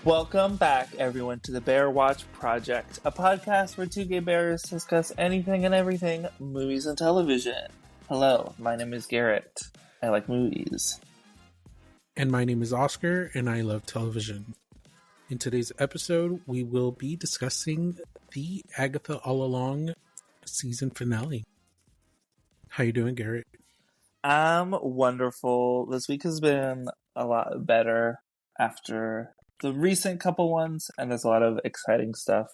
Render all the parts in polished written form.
Welcome back, everyone, to the Bear Watch Project, a podcast where two gay bears discuss anything and everything movies and television. Hello, my name is Garrett. I like movies. And my name is Oscar, and I love television. In today's episode, we will be discussing the Agatha All Along season finale. How you doing, Garrett? I'm wonderful. This week has been a lot better after the recent couple ones, and there's a lot of exciting stuff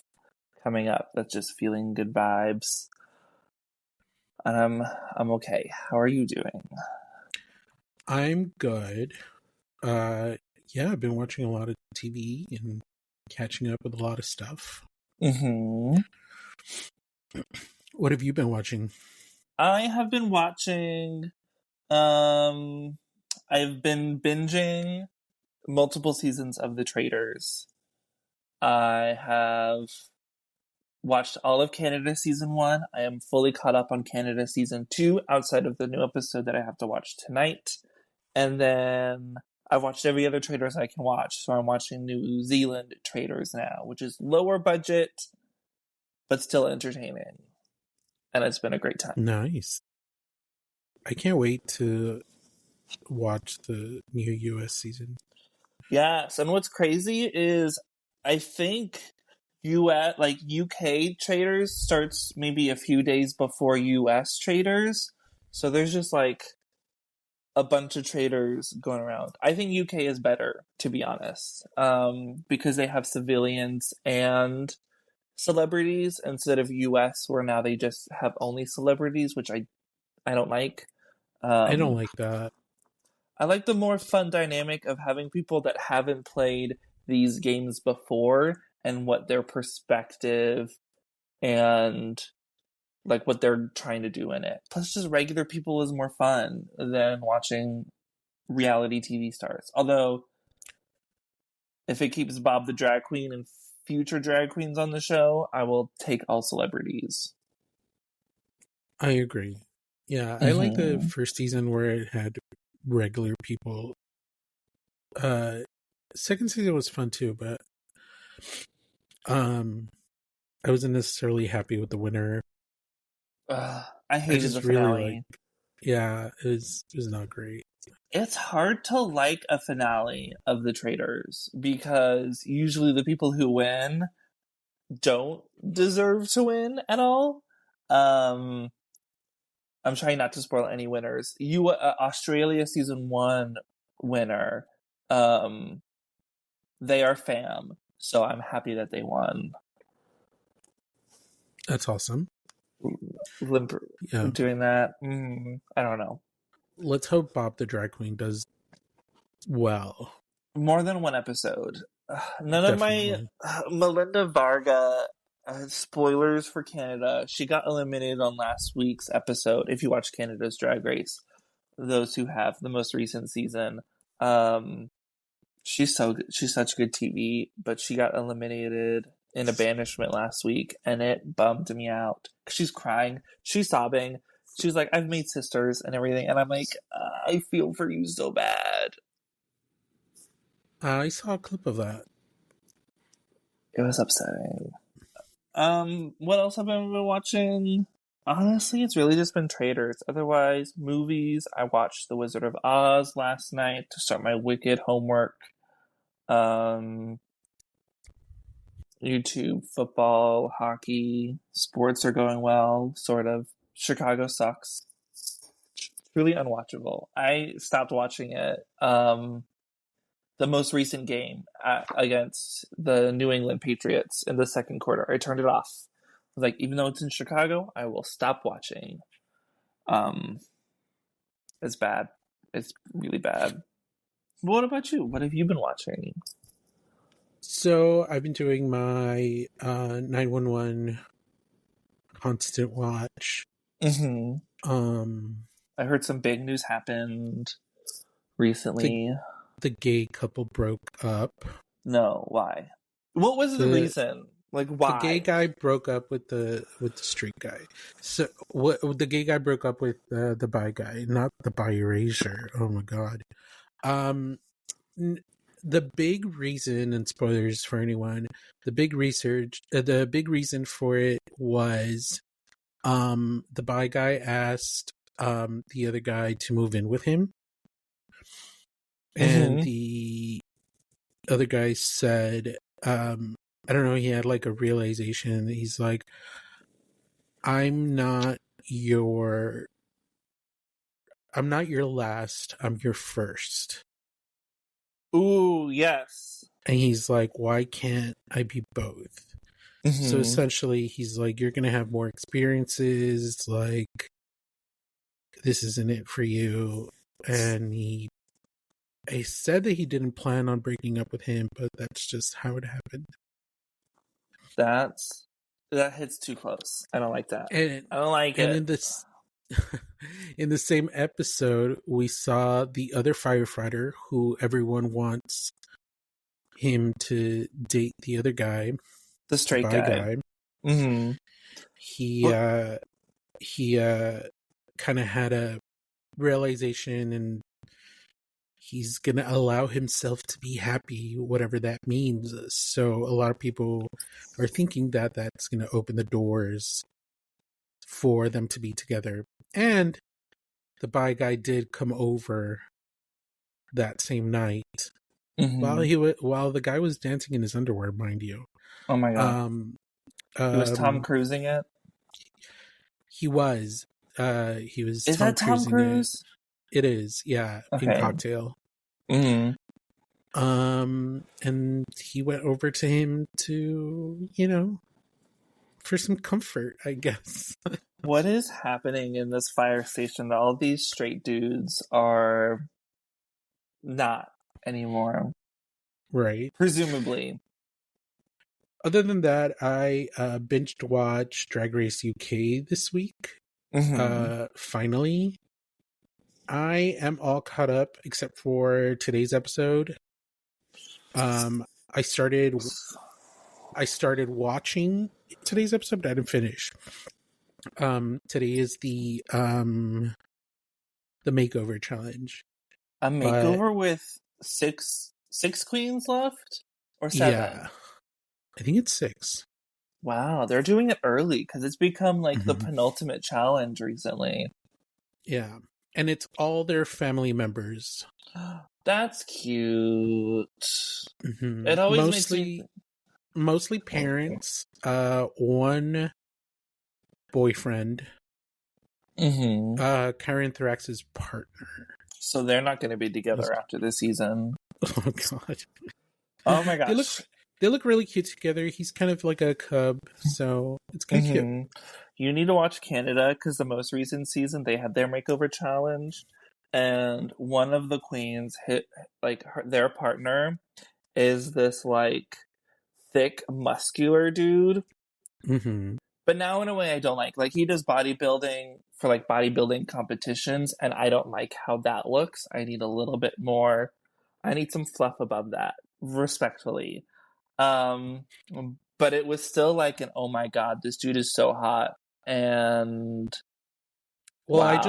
coming up that's just feeling good vibes. And I'm okay. How are you doing? I'm good. I've been watching a lot of TV and catching up with a lot of stuff. Mm-hmm. What have you been watching? I have been watching, I've been binging multiple seasons of The Traitors. I have watched all of Canada season 1. I am fully caught up on Canada season 2 outside of the new episode that I have to watch tonight. And then I've watched every other Traitors I can watch. So I'm watching New Zealand Traitors now, which is lower budget, but still entertaining. And it's been a great time. Nice. I can't wait to watch the new US season. Yes, and what's crazy is I think UK Traders starts maybe a few days before US Traders. So there's just like a bunch of traders going around. I think UK is better, to be honest, because they have civilians and celebrities instead of US, where now they just have only celebrities, which I don't like. I don't like that. I like the more fun dynamic of having people that haven't played these games before and what their perspective and like what they're trying to do in it. Plus, just regular people is more fun than watching reality TV stars. Although, if it keeps Bob the drag queen and future drag queens on the show, I will take all celebrities. I agree. Yeah, I like the first season where it had regular people. Second season was fun too, but I wasn't necessarily happy with the winner. I hated the finale. It was not great. It's hard to like a finale of The Traitors because usually the people who win don't deserve to win at all. I'm trying not to spoil any winners. Australia season 1 winner. They are fam, so I'm happy that they won. That's awesome. Doing that. I don't know. Let's hope Bob the drag queen does well. More than one episode. None Definitely. Of my Melinda Varga spoilers for Canada. She got eliminated on last week's episode. If you watch Canada's Drag Race, those who have the most recent season, she's such good TV, but she got eliminated in a banishment last week, and it bummed me out. She's crying, she's sobbing, she's like, "I've made sisters and everything," and I'm like, I feel for you so bad. I saw a clip of that. It was upsetting. What else have I been watching? Honestly, it's really just been Traitors. Otherwise, movies. I watched The Wizard of Oz last night to start my Wicked homework. YouTube, football, hockey, sports are going well, sort of. Chicago sucks. Truly unwatchable. I stopped watching it. The most recent game against the New England Patriots in the second quarter, I turned it off. I was like, even though it's in Chicago, I will stop watching. It's bad. It's really bad. But what about you? What have you been watching? So I've been doing my 911 constant watch. Mm-hmm. I heard some big news happened recently. The gay couple broke up. No, why? What was the reason? Like, why? The gay guy broke up with the straight guy. So the gay guy broke up with the bi guy, not the bi erasure. Oh my god. the big reason, and spoilers for anyone, the big reason for it was the bi guy asked the other guy to move in with him, and Mm-hmm. the other guy said, I don't know, he had like a realization. He's like, I'm not your last, I'm your first. Ooh, yes. And he's like, why can't I be both? So Mm-hmm. essentially he's like, you're gonna have more experiences, like this isn't it for you. And he said that he didn't plan on breaking up with him, but that's just how it happened. That hits too close. I don't like that. And I don't like and it. in this in the same episode, we saw the other firefighter who everyone wants him to date the other guy, The the straight bi guy. guy. Mm-hmm. He What? kind of had a realization, and he's gonna allow himself to be happy, whatever that means. So a lot of people are thinking that that's gonna open the doors for them to be together. And the bi guy did come over that same night Mm-hmm. while the guy was dancing in his underwear, mind you. Oh my god. Um, He was Tom um, Cruising it. he was Is Tom that Tom Cruising it. Cruise? It is, yeah, in Okay. Cocktail. Mm-hmm. And he went over to him to, for some comfort, I guess. What is happening in this fire station that all these straight dudes are not anymore? Right. Presumably. Other than that, I binged watched Drag Race UK this week. Mm-hmm. Finally, I am all caught up except for today's episode. I started watching today's episode, but I didn't finish. Today is the makeover challenge. A But makeover with six queens left? Or yeah, seven? I think it's 6. Wow, they're doing it early because it's become like the Mm-hmm. penultimate challenge recently. Yeah. And it's all their family members. That's cute. Mm-hmm. It always makes me Mostly parents, one boyfriend, Mm-hmm. Karen Thrax's partner. So they're not going to be together after this season. Oh god. Oh my They look gosh. really cute together. He's kind of like a cub, so it's kind of cute. Mm-hmm. You need to watch Canada because the most recent season they had their makeover challenge, and one of the queens hit like their partner is this like thick, muscular dude. Mm-hmm. But now in a way I don't like. Like he does bodybuilding for like bodybuilding competitions, and I don't like how that looks. I need a little bit more. I need some fluff above that, respectfully. Um, but it was still like an oh my god, this dude is so hot, and Well, wow. I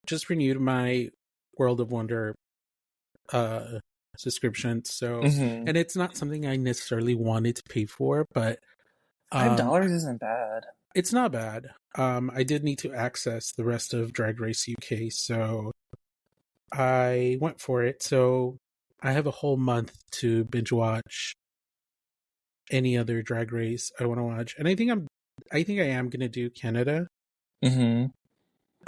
just renewed my World of Wonder subscription, so, Mm-hmm. and it's not something I necessarily wanted to pay for, but Five um dollars isn't bad. it's not bad. I did need to access the rest of Drag Race UK, so I went for it. So I have a whole month to binge watch any other Drag Race I want to watch, and I think I am gonna do Canada. Mm-hmm.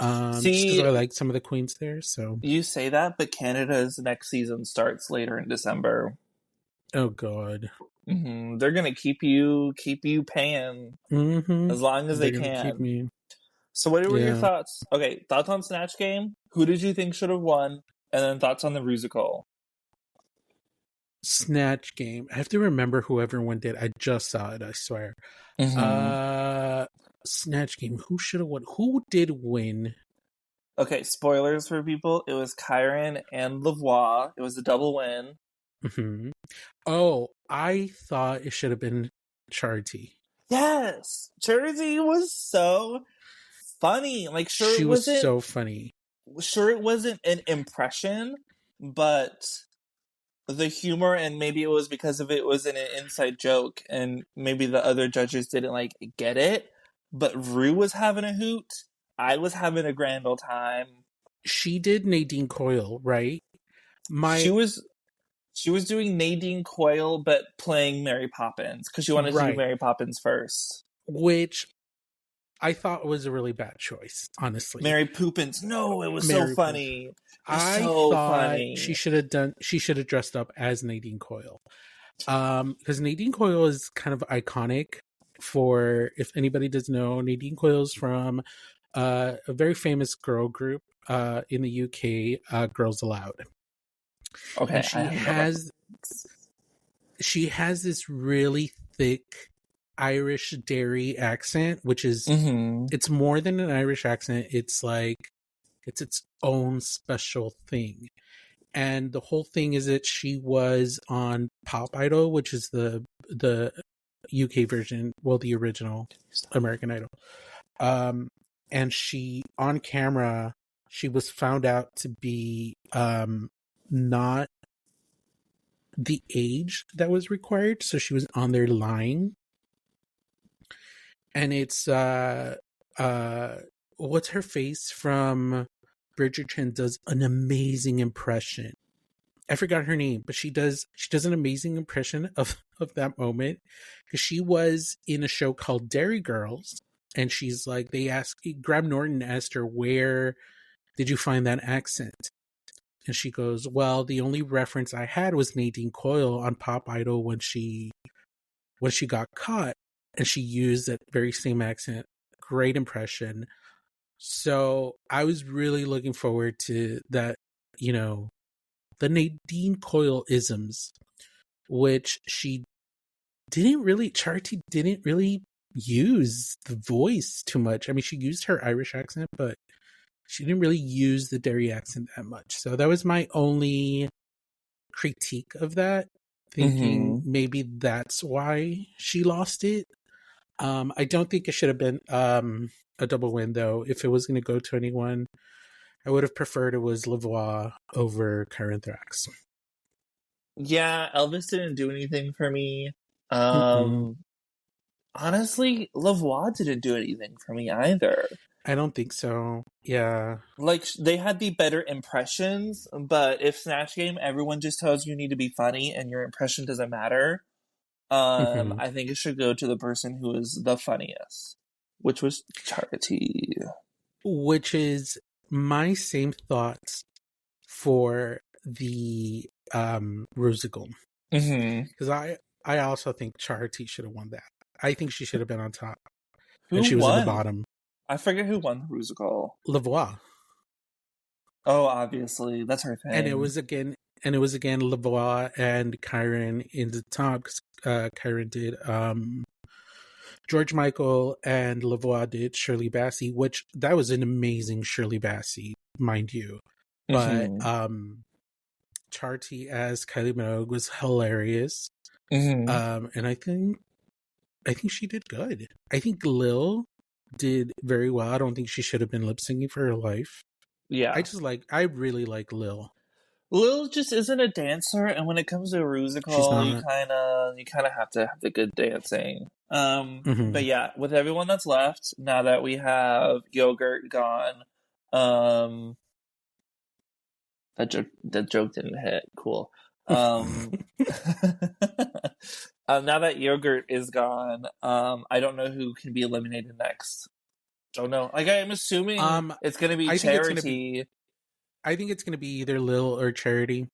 Just because See, I like some of the queens there. So, you say that, but Canada's next season starts later in December. oh god, Mm-hmm. They're gonna keep you paying mm-hmm. as long as they They're gonna keep can. me. So, what were your Yeah, thoughts? Okay, thoughts on Snatch Game? Who did you think should have won? And then thoughts on the musical. Snatch Game. I have to remember who everyone did. I just saw it. I swear. Mm-hmm. Snatch Game. Who should have won? Who did win? Okay, spoilers for people. It was Kyron and Lavoie. It was a double win. Mm-hmm. Oh, I thought it should have been Charity. Yes, Jersey was so funny. Like, She was so funny. sure it wasn't an impression, but the humor, and maybe it was because of it was an inside joke, and maybe the other judges didn't like get it. But Rue was having a hoot. I was having a grand old time. She did Nadine Coyle, right? She My was she was doing Nadine Coyle, but playing Mary Poppins because she wanted to do right, Mary Poppins first. which I thought was a really bad choice, honestly. Mary Poopins. No, it was so Mary Poop. funny. It was I so thought funny. she should have dressed up as Nadine Coyle. Because Nadine Coyle is kind of iconic for, if anybody doesn't know, Nadine Coyle is from a very famous girl group in the UK, Girls Aloud. And Okay, I have no reference. she has this really thick Irish dairy accent, which is Mm-hmm. it's more than an Irish accent. It's like it's its own special thing. And the whole thing is that she was on Pop Idol, which is the UK version, well, the original American Idol. And she, on camera, she was found out to be not the age that was required, so she was on there lying. And it's what's her face from Bridgerton does an amazing impression. I forgot her name, but she does an amazing impression of that moment, because she was in a show called Dairy Girls, and she's like, Graham Norton asked her, where did you find that accent? And she goes, well, the only reference I had was Nadine Coyle on Pop Idol when she got caught, and she used that very same accent. Great impression. So I was really looking forward to that, the Nadine Coyle isms, which Charity didn't really use the voice too much. I mean, she used her Irish accent, but she didn't really use the Derry accent that much. So that was my only critique of that, thinking Mm-hmm. maybe that's why she lost it. I don't think it should have been a double win, though. If it was going to go to anyone, I would have preferred it was Lavoie over Karen Thrax. Yeah, Elvis didn't do anything for me. Mm-mm. Honestly, Lavoie didn't do anything for me either. I don't think so. Yeah. Like, they had the better impressions, but if Snatch Game, everyone just tells you need to be funny and your impression doesn't matter, Mm-hmm. I think it should go to the person who is the funniest, which was Charity. Which is my same thoughts for the Rusical. Mm-hmm. Because I also think Charity should have won that. I think she should have been on top. And Who she was in the won? bottom. I forget who won the Rusical. Lavoie. Oh, obviously, that's her And it thing. was again Lavoie and Kyron in the top, because Kyron did George Michael and Lavoie did Shirley Bassey, which that was an amazing Shirley Bassey, mind you. But Mm-hmm. Charity as Kylie Minogue was hilarious. Mm-hmm. And I think she did good. I think Lil did very well. I don't think she should have been lip syncing for her life. Yeah. I really like Lil. Lil just isn't a dancer, and when it comes to a She's musical, not. you kind of have to have the good dancing. Mm-hmm. But yeah, with everyone that's left, now that we have Yogurt gone, um, that joke didn't hit. Cool. Now that Yogurt is gone, I don't know who can be eliminated next. Don't know. Like, I'm assuming it's gonna be I think it's gonna be. Charity. I think it's gonna be either Lil or Charity.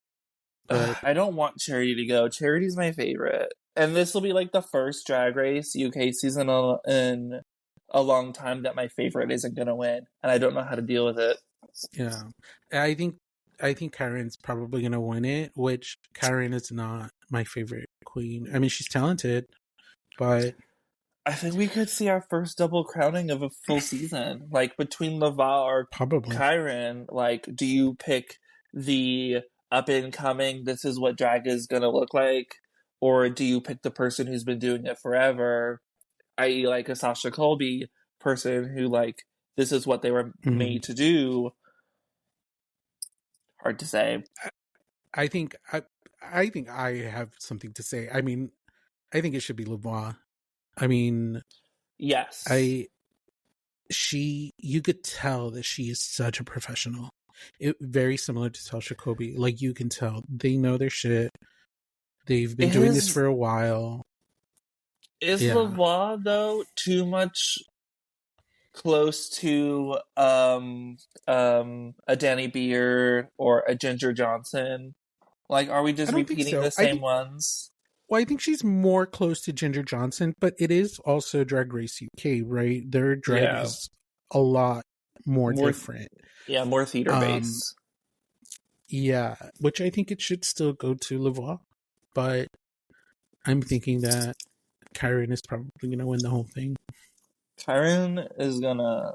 But I don't want Charity to go. Charity's my favorite. And this will be like the first Drag Race UK season in a long time that my favorite isn't going to win. And I don't know how to deal with it. yeah, I think Karen's probably gonna win it. Which Karen is not my favorite queen. I mean, she's talented, but I think we could see our first double crowning of a full season. Like, between Laval or probably. Kyron, like, do you pick the up and coming, this is what drag is going to look like? Or do you pick the person who's been doing it forever, i.e., like a Sasha Colby person who, like, this is what they were Mm-hmm. made to do? Hard to say. I think I think I have something to say. I mean, I think it should be Lavoie. I mean, Yes. you could tell that she is such a professional. Very similar to Tasha Kobe. Like, you can tell they know their shit. They've been doing this Is for a while. is Yeah. Lavoie though too much close to a Danny Beard or a Ginger Johnson? Like, are we I just don't think repeating so. the same ones? I think she's more close to Ginger Johnson, but it is also Drag Race UK, right? Their drag Yeah. is a lot more More different. more theater Um, base. yeah, which I think it should still go to Lavoie, but I'm thinking that Kyron is probably going to win the whole thing. Kyron is gonna,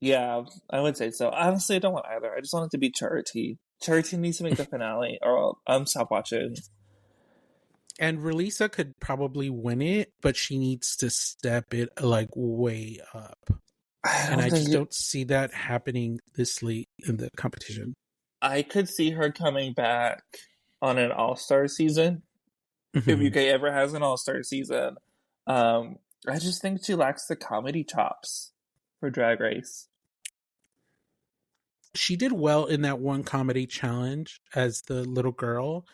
yeah, I would say so. Honestly, I don't want either. I just want it to be Charity. Charity needs to make the finale, or I'm stop watching. And Relisa could probably win it, but she needs to step it like way up. I And don't I just think don't see that happening this late in the competition. I could see her coming back on an All-Star season if Mm-hmm. UK ever has an All-Star season. Um, I just think she lacks the comedy chops for Drag Race. She did well in that one comedy challenge as the little girl.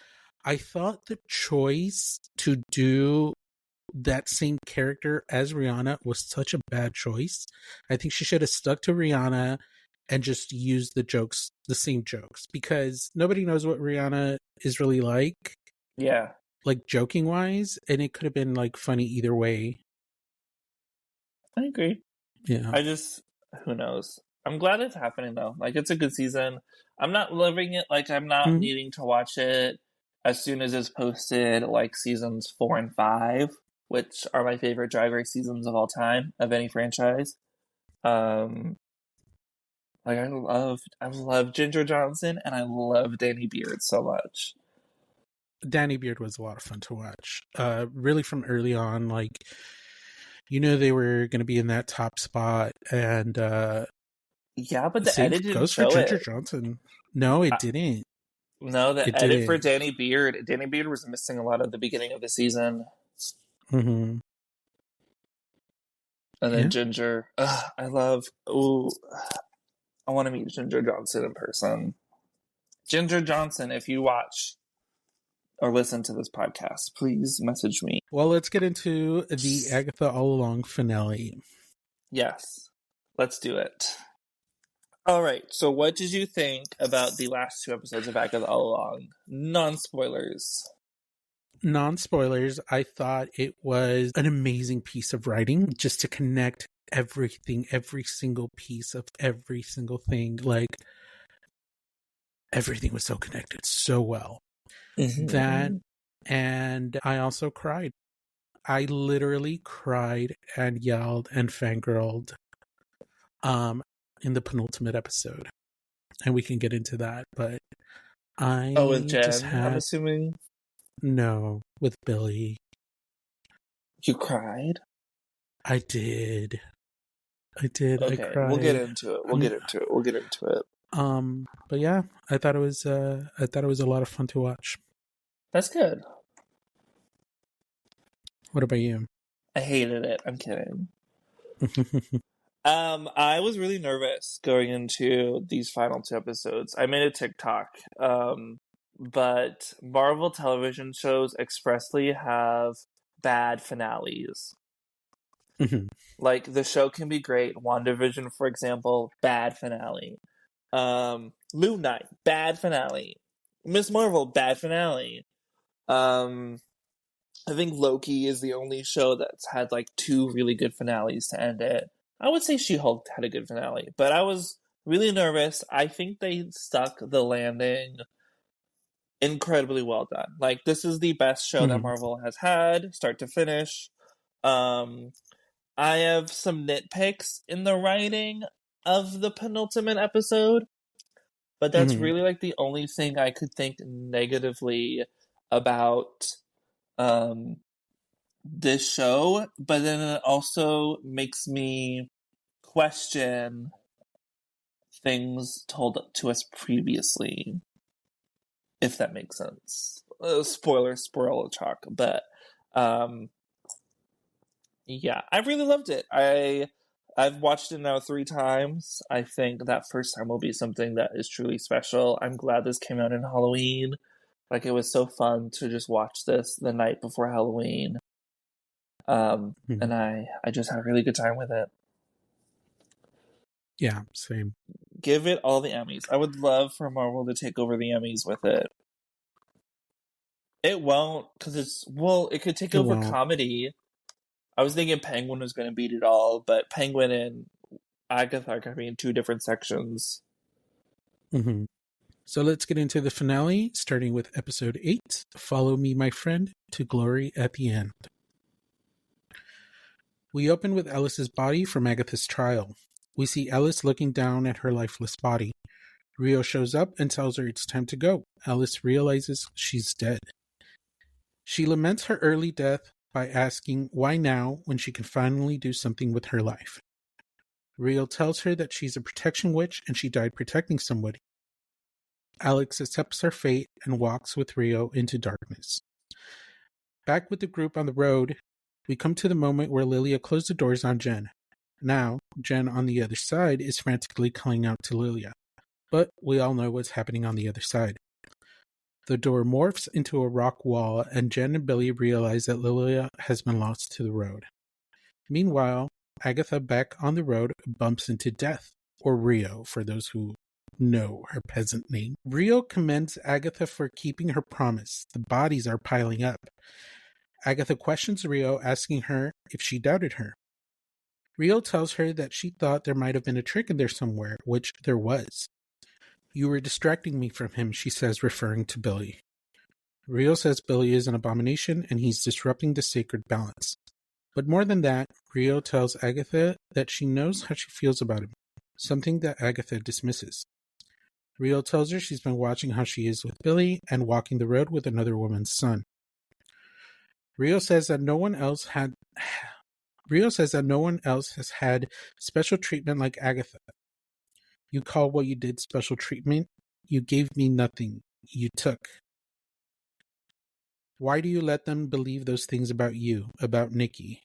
I thought the choice to do that same character as Rihanna was such a bad choice. I think she should have stuck to Rihanna and just used the same jokes, because nobody knows what Rihanna is really Yeah, like joking wise, and it could have been like funny either way. I agree. Yeah. I just, who knows? I'm glad it's happening though. Like, it's a good season. I'm not loving it. Like, I'm not Mhm. needing to watch it as soon as it's posted, like seasons 4 and 5, which are my favorite Drag Race seasons of all time of any franchise. Um, like I love Ginger Johnson and I love Danny Beard so much. Danny Beard was a lot of fun to watch. Really from early on, like, they were going to be in that top spot, and Yeah, but the same edit didn't goes for show Ginger it. Johnson. No, it I, didn't. no, the It edit for didn't. Danny Beard was missing a lot of the beginning of the season. Mm-hmm. And then Yeah. Ginger. Ugh, I want to meet Ginger Johnson in person. Ginger Johnson, if you watch or listen to this podcast, please message me. Well, let's get into the Agatha All Along finale. Yes, let's do it. All right, so what did you think about the last 2 episodes of Agatha All Along? Non-spoilers. Non-spoilers, I thought it was an amazing piece of writing just to connect everything, every single piece of every single thing. Like, everything was so connected so well. That, Mm-hmm. and I also cried. I literally cried and yelled and fangirled in the penultimate episode. And we can get into that, but Oh, with I just Jen, I'm had assuming no with Billy. you cried? I did. I did. I Okay, we'll get cried. into it. I'm, We'll get into it. but yeah, I thought it was a lot of fun to watch. That's good. What about you? I hated it. I'm kidding. I was really nervous going into these final 2 episodes. I made a TikTok. But Marvel television shows expressly have bad finales. Like, the show can be great. WandaVision, for example, bad finale. Moon Knight, bad finale. Miss Marvel, bad finale. I think Loki is the only show that's had like 2 really good finales to end it. I would say She-Hulk had a good finale, but I was really nervous. I think they stuck the landing incredibly well done. Like, this is the best show that Marvel has had, start to finish. Um, I have some nitpicks in the writing of the penultimate episode, but that's really like the only thing I could think negatively about this show. But then it also makes me question things told to us previously, if that makes sense. spoiler chalk, but um, yeah, I really loved it. I've watched it now 3 times. I think that first time will be something that is truly special. I'm glad this came out in Halloween. Like, it was so fun to just watch this the night before Halloween. Mhm. And I just had a really good time with it. Yeah, same. Give it all the Emmys. I would love for Marvel to take over the Emmys with it. It won't, because it could take It over won't. comedy. I was thinking Penguin was going to beat it all, but Penguin and Agatha are going to be in 2 different sections. Mm-hmm. So let's get into the finale, starting with episode 8, Follow Me, My Friend, to Glory at the End. We open with Alice's body from Agatha's trial. We see Alice looking down at her lifeless body. Rio shows up and tells her it's time to go. Alice realizes she's dead. She laments her early death by asking why now when she can finally do something with her life. Rio tells her that she's a protection witch and she died protecting somebody. Alex accepts her fate and walks with Rio into darkness. Back with the group on the road, we come to the moment where Lilia closed the doors on Jen. Now, Jen on the other side is frantically calling out to Lilia. But we all know what's happening on the other side. The door morphs into a rock wall, and Jen and Billy realize that Lilia has been lost to the road. Meanwhile, Agatha back on the road bumps into Death, or Rio, for those who know her peasant name. Rio commends Agatha for keeping her promise. The bodies are piling up. Agatha questions Rio, asking her if she doubted her. Rio tells her that she thought there might have been a trick in there somewhere, which there was. You were distracting me from him, she says, referring to Billy. Rio says Billy is an abomination and he's disrupting the sacred balance. But more than that, Rio tells Agatha that she knows how she feels about him, something that Agatha dismisses. Rio tells her she's been watching how she is with Billy and walking the road with another woman's son. Rio says that no one else has had special treatment like Agatha. You call what you did special treatment? You gave me nothing. You took. Why do you let them believe those things about you, about Nikki?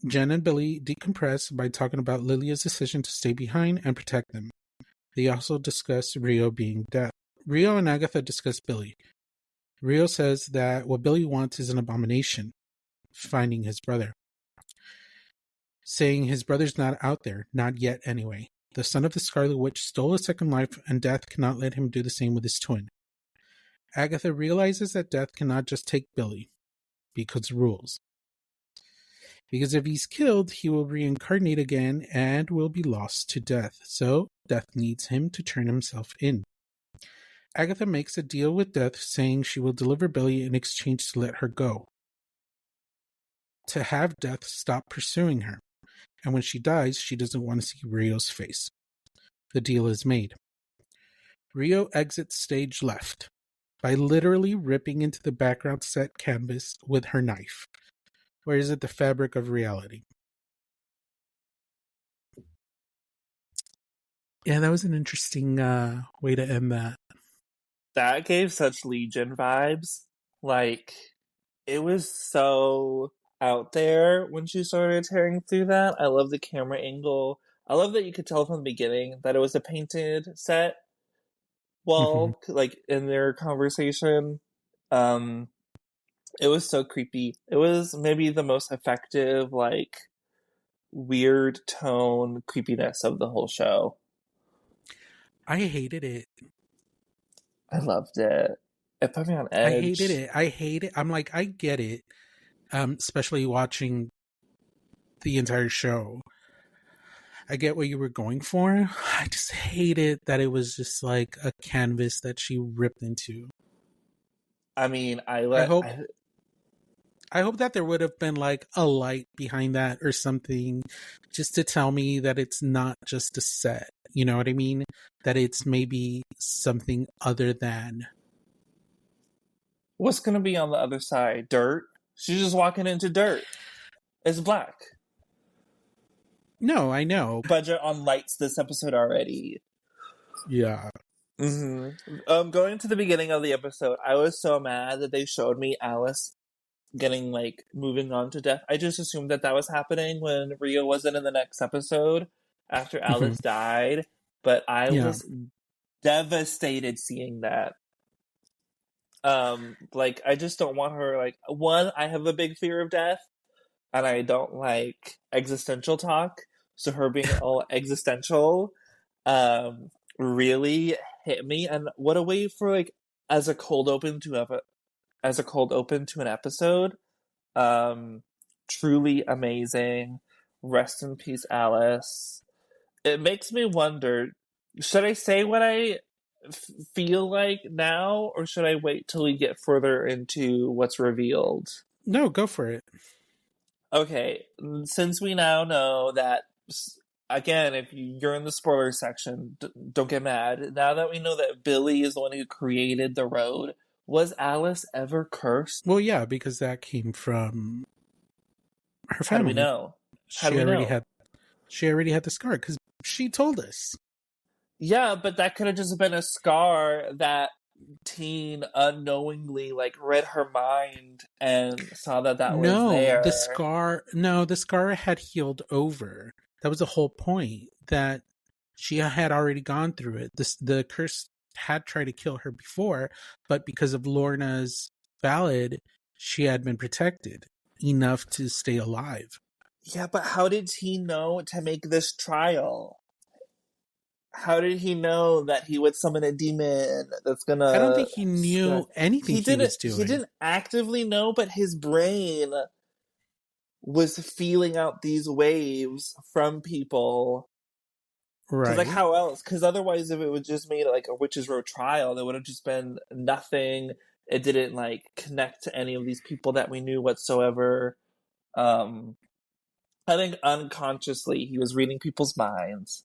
Jen and Billy decompress by talking about Lilia's decision to stay behind and protect them. They also discuss Rio being dead. Rio and Agatha discuss Billy. Rio says that what Billy wants is an abomination, finding his brother. Saying his brother's not out there, not yet anyway. The son of the Scarlet Witch stole a second life, and Death cannot let him do the same with his twin. Agatha realizes that Death cannot just take Billy, because rules. Because if he's killed, he will reincarnate again and will be lost to Death, so Death needs him to turn himself in. Agatha makes a deal with Death, saying she will deliver Billy in exchange to let her go. To have Death stop pursuing her. And when she dies, she doesn't want to see Rio's face. The deal is made. Rio exits stage left by literally ripping into the background set canvas with her knife. Or is it the fabric of reality? Yeah, that was an interesting way to end that. That gave such Legion vibes. Like, it was so out there when she started tearing through that. I love the camera angle. I love that you could tell from the beginning that it was a painted set Mm-hmm. wall, like in their conversation. Um, it was so creepy. It was maybe the most effective, like, weird tone creepiness of the whole show. I hated it. I loved it. It put me on I hated edge. it. I hate it. I'm like, I get it. Especially watching the entire show. I get what you were going for. I just hated that it was just like a canvas that she ripped into. I mean, I hope that there would have been like a light behind that or something just to tell me that it's not just a set. You know what I mean? That it's maybe something other than. what's gonna be on the other side? Dirt? She's just walking into dirt. It's black. No, I know. Budget on lights this episode already. Yeah. Going to the beginning of the episode, I was so mad that they showed me Alice getting like moving on to death. I just assumed that that was happening when Rio wasn't in the next episode after Mhm. Alice died, but I Yeah. was devastated seeing that. Like I just don't want her like one, I have a big fear of death and I don't like existential talk. So her being all existential um really hit me, and what a way for like as a cold open to have a as a cold open to an episode. Um, Truly amazing. Rest in peace, Alice. It makes me wonder, should I say what I feel like now, or should I wait till we get further into what's revealed? No, go for it. Okay, since we now know that, again, if you're in the spoiler section, don't get mad. Now that we know that Billy is the one who created the road, was Alice ever cursed? Well, yeah, because that came from her How do we family. know? How do She we already know? had she already had the scar because she told us. Yeah, but that could have just been a scar that teen unknowingly like read her mind and saw that that was there. The scar had healed over. That was the whole point, that she had already gone through it. The curse had tried to kill her before, but because of Lorna's ballad, she had been protected enough to stay alive. Yeah, but how did he know to make this trial? How did he know that he would summon a demon that's I don't gonna think he strike? knew anything He he didn't was he doing. didn't actively know, but his brain was feeling out these waves from people. Because like Right. how else? Because otherwise, if it was just made like a witches' row trial, there would have just been nothing. It didn't like connect to any of these people that we knew whatsoever. Um, I think unconsciously he was reading people's minds,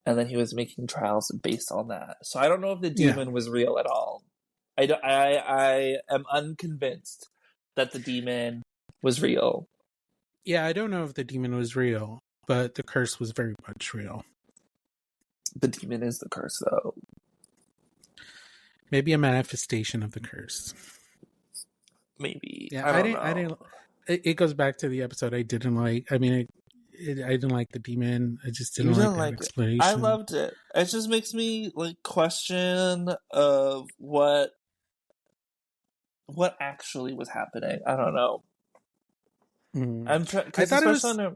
and then he was making trials based on that. So I don't know if the Yeah. demon was real at all. I am unconvinced that the demon was real. Yeah, I don't know if the demon was real, but the curse was very much real. The demon is the curse, though. Maybe a manifestation of the curse. Maybe Yeah, I don't I know. didn't. It goes back to the episode I didn't like. I mean, I didn't like the demon. I just You didn't like didn't that like it. I explanation. loved it. It just makes me like question of what actually was happening. I don't know. Mm. I'm trying I because thought it especially was. on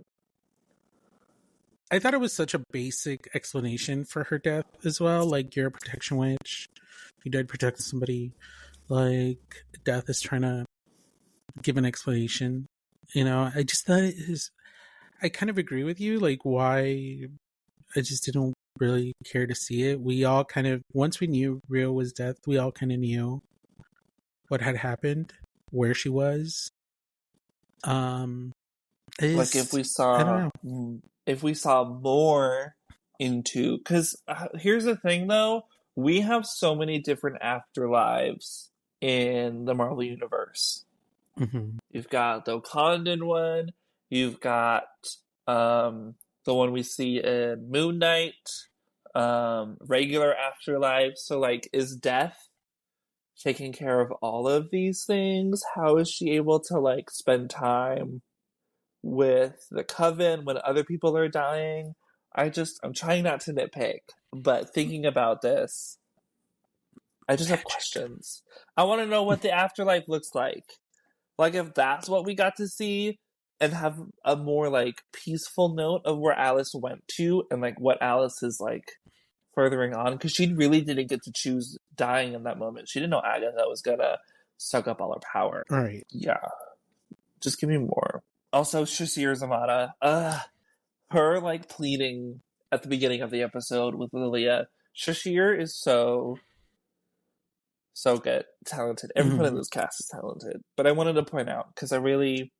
a, I thought it was such a basic explanation for her death as well. Like, you're a protection witch. You died protecting somebody. Like, death is trying to give an explanation. You know, I just thought it is. I kind of agree with you. Like, why I just didn't really care to see it. We all kind of, once we knew Rio was dead, we all kind of knew what had happened, where she was. Um, like I don't know. if we saw more into, because here's the thing though, we have so many different afterlives in the Marvel universe. Mm-hmm. You've got the Wakandan one. You've got the one we see in Moon Knight. Regular afterlife. So, like, is death taking care of all of these things? How is she able to like spend time with the coven when other people are dying? I'm trying not to nitpick, but thinking about this, I just have Magic. questions. I want to know what the afterlife looks like. Like if that's what we got to see and have a more like peaceful note of where Alice went to and like what Alice is like furthering on, because she really didn't get to choose dying in that moment. She didn't know Agatha was gonna suck up all her power. All right. Yeah, just give me more. Also, Shasir Zamata, her like pleading at the beginning of the episode with Lilia. Shashir is so good, talented. Everyone in Mm-hmm. this cast is talented. But I wanted to point out because I really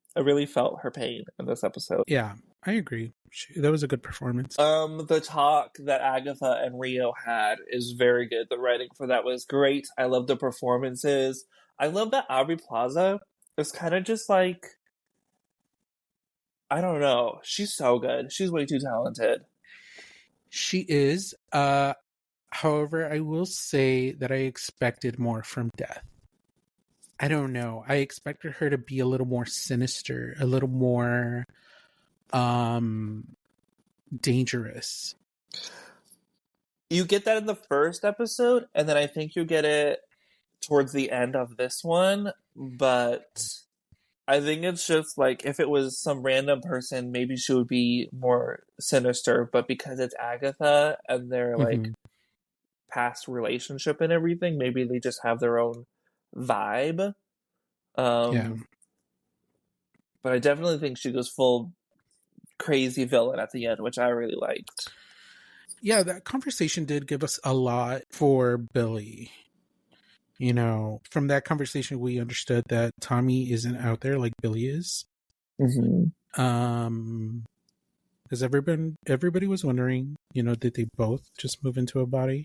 felt her pain in this episode. Yeah, I agree. That was a good performance. The talk that Agatha and Rio had is very good. The writing for that was great. I love the performances. I love that Aubrey Plaza is kind of just like, I don't know. She's so good. She's way too talented. She is. However, I will say that I expected more from Death. I don't know. I expected her to be a little more sinister, a little more dangerous. You get that in the first episode, and then I think you get it towards the end of this one, but I think it's just like if it was some random person, maybe she would be more sinister, but because it's Agatha and their like Mm-hmm. past relationship and everything, maybe they just have their own vibe. Yeah. But I definitely think she goes full crazy villain at the end, which I really liked. Yeah, that conversation did give us a lot for Billy. You know, from that conversation, we understood that Tommy isn't out there like Billy is. Because everybody was wondering, you know, did they both just move into a body?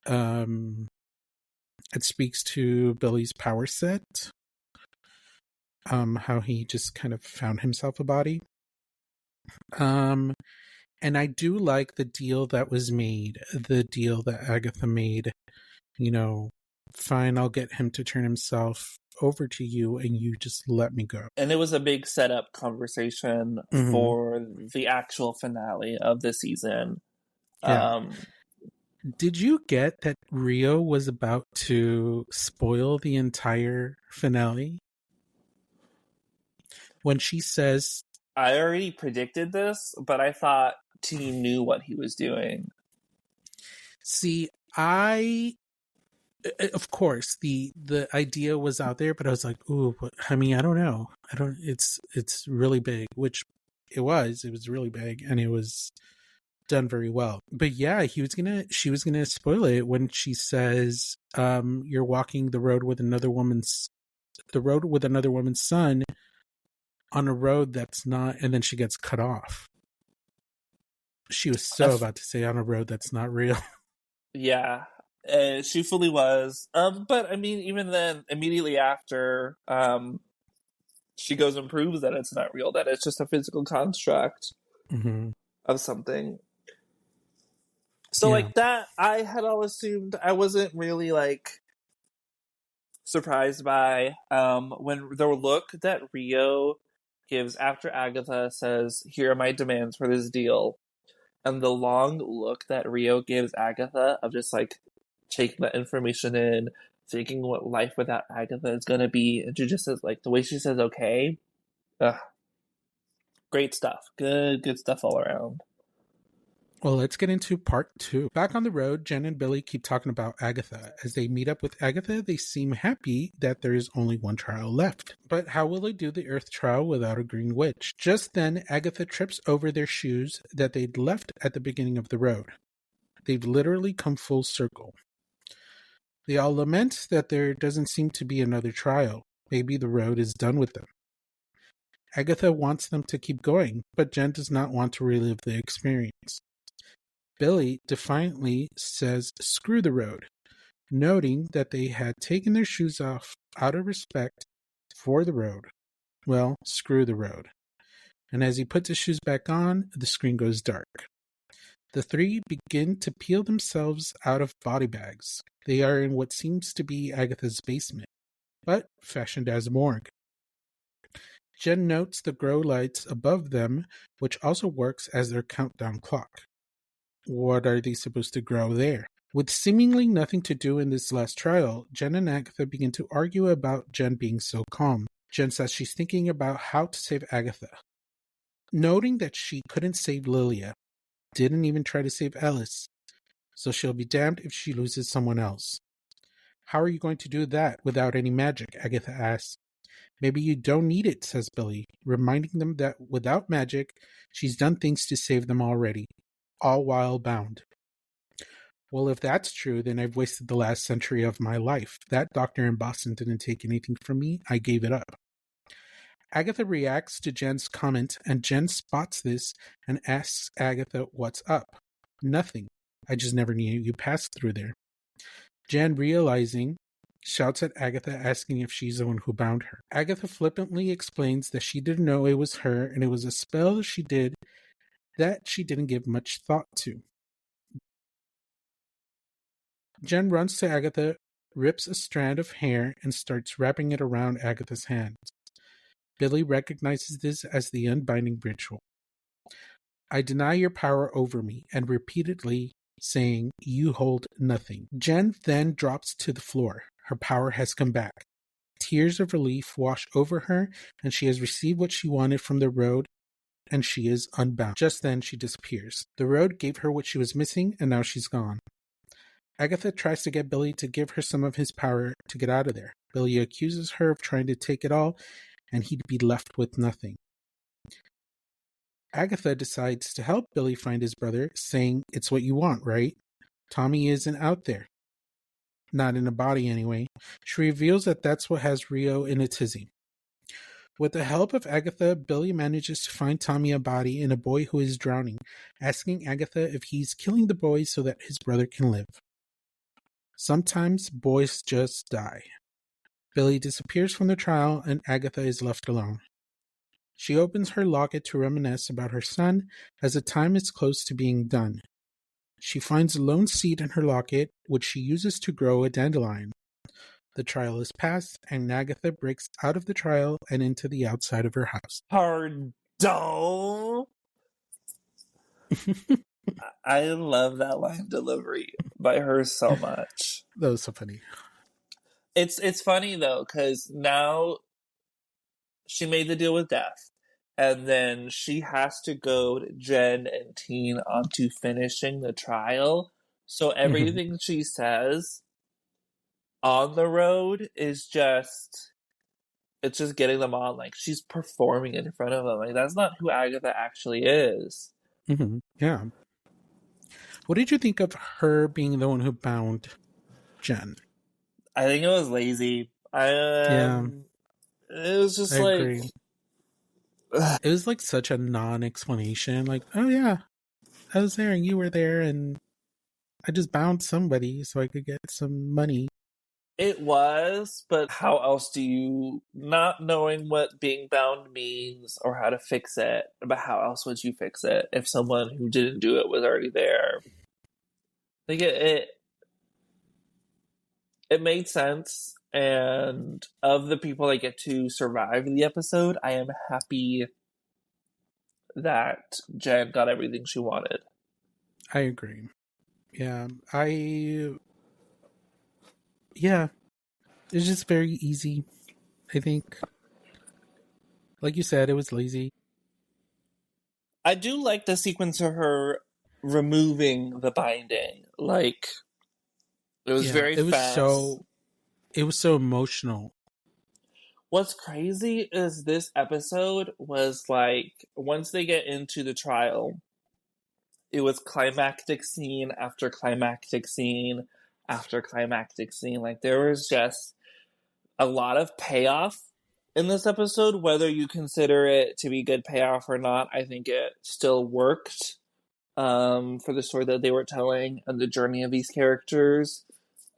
It speaks to Billy's power set, how he just kind of found himself a body. And I do like the deal that was made, the deal that Agatha made. You know, fine, I'll get him to turn himself over to you and you just let me go. And it was a big setup conversation for the actual finale of the season. Yeah. Did you get that Rio was about to spoil the entire finale? When she says, I already predicted this, but I thought T knew what he was doing. see, of course, the idea was out there, but I was like, ooh, I mean, I don't know. It's really big, which it was really big and it was done very well. But yeah, she was gonna spoil it when she says, you're walking the road with another woman's son on a road that's not, and then she gets cut off. She was so about to say on a road that's not real. Yeah, she fully was. But I mean, even then, immediately after, she goes and proves that it's not real, that it's just a physical construct of something. So, Yeah. like that, I had all assumed. I wasn't really like surprised by when the look that Rio gives after Agatha says, "Here are my demands for this deal," and the long look that Rio gives Agatha of just like taking that information in, thinking what life without Agatha is gonna be, and she just says like the way she says okay, ugh, great stuff, good stuff all around. Well, let's get into part 2. Back on the road, Jen and Billy keep talking about Agatha. As they meet up with Agatha, they seem happy that there is only one trial left. But how will they do the Earth trial without a green witch? Just then, Agatha trips over their shoes that they'd left at the beginning of the road. They've literally come full circle. They all lament that there doesn't seem to be another trial. Maybe the road is done with them. Agatha wants them to keep going, but Jen does not want to relive the experience. Billy defiantly says, "Screw the road," noting that they had taken their shoes off out of respect for the road. Well, screw the road. And as he puts his shoes back on, the screen goes dark. The three begin to peel themselves out of body bags. They are in what seems to be Agatha's basement, but fashioned as a morgue. Jen notes the grow lights above them, which also works as their countdown clock. What are they supposed to grow there? With seemingly nothing to do in this last trial, Jen and Agatha begin to argue about Jen being so calm. Jen says she's thinking about how to save Agatha. Noting that she couldn't save Lilia, didn't even try to save Ellis, so she'll be damned if she loses someone else. How are you going to do that without any magic? Agatha asks. Maybe you don't need it, says Billy, reminding them that without magic, she's done things to save them already, all while bound. Well, if that's true, then I've wasted the last century of my life. That doctor in Boston didn't take anything from me. I gave it up. Agatha reacts to Jen's comment, and Jen spots this and asks Agatha what's up. Nothing. I just never knew you passed through there. Jen, realizing, shouts at Agatha, asking if she's the one who bound her. Agatha flippantly explains that she didn't know it was her, and it was a spell she did that she didn't give much thought to. Jen runs to Agatha, rips a strand of hair, and starts wrapping it around Agatha's hands. Billy recognizes this as the unbinding ritual. I deny your power over me, and repeatedly saying, you hold nothing. Jen then drops to the floor. Her power has come back. Tears of relief wash over her, and she has received what she wanted from the road, and she is unbound. Just then, she disappears. The road gave her what she was missing, and now she's gone. Agatha tries to get Billy to give her some of his power to get out of there. Billy accuses her of trying to take it all, and he'd be left with nothing. Agatha decides to help Billy find his brother, saying, it's what you want, right? Tommy isn't out there. Not in a body, anyway. She reveals that that's what has Rio in a tizzy. With the help of Agatha, Billy manages to find Tommy a body in a boy who is drowning, asking Agatha if he's killing the boy so that his brother can live. Sometimes boys just die. Billy disappears from the trial, and Agatha is left alone. She opens her locket to reminisce about her son, as the time is close to being done. She finds a lone seed in her locket, which she uses to grow a dandelion. The trial is passed, and Agatha breaks out of the trial and into the outside of her house. Pardon. I love that line delivery by her so much. That was so funny. It's funny though, because now she made the deal with death, and then she has to goad Jen and Teen onto finishing the trial. So everything she says on the road is just, it's just getting them on. Like, she's performing in front of them. Like, that's not who Agatha actually is. Yeah. What did you think of her being the one who bound Jen? I think it was lazy. Yeah. It was just I like... agree. It was like such a non-explanation. Like, oh yeah, I was there and you were there and I just bound somebody so I could get some money. It was, but how else do you, not knowing what being bound means or how to fix it, but how else would you fix it if someone who didn't do it was already there? Like, it made sense, and of the people that get to survive the episode, I am happy that Jen got everything she wanted. I agree. Yeah, it's just very easy, I think. Like you said, it was lazy. I do like the sequence of her removing the binding. Like, it was very It was fast. so emotional. What's crazy is this episode was like, once they get into the trial, it was climactic scene after climactic scene after climactic scene. Like, there was just a lot of payoff in this episode. Whether you consider it to be good payoff or not, I think it still worked for the story that they were telling and the journey of these characters.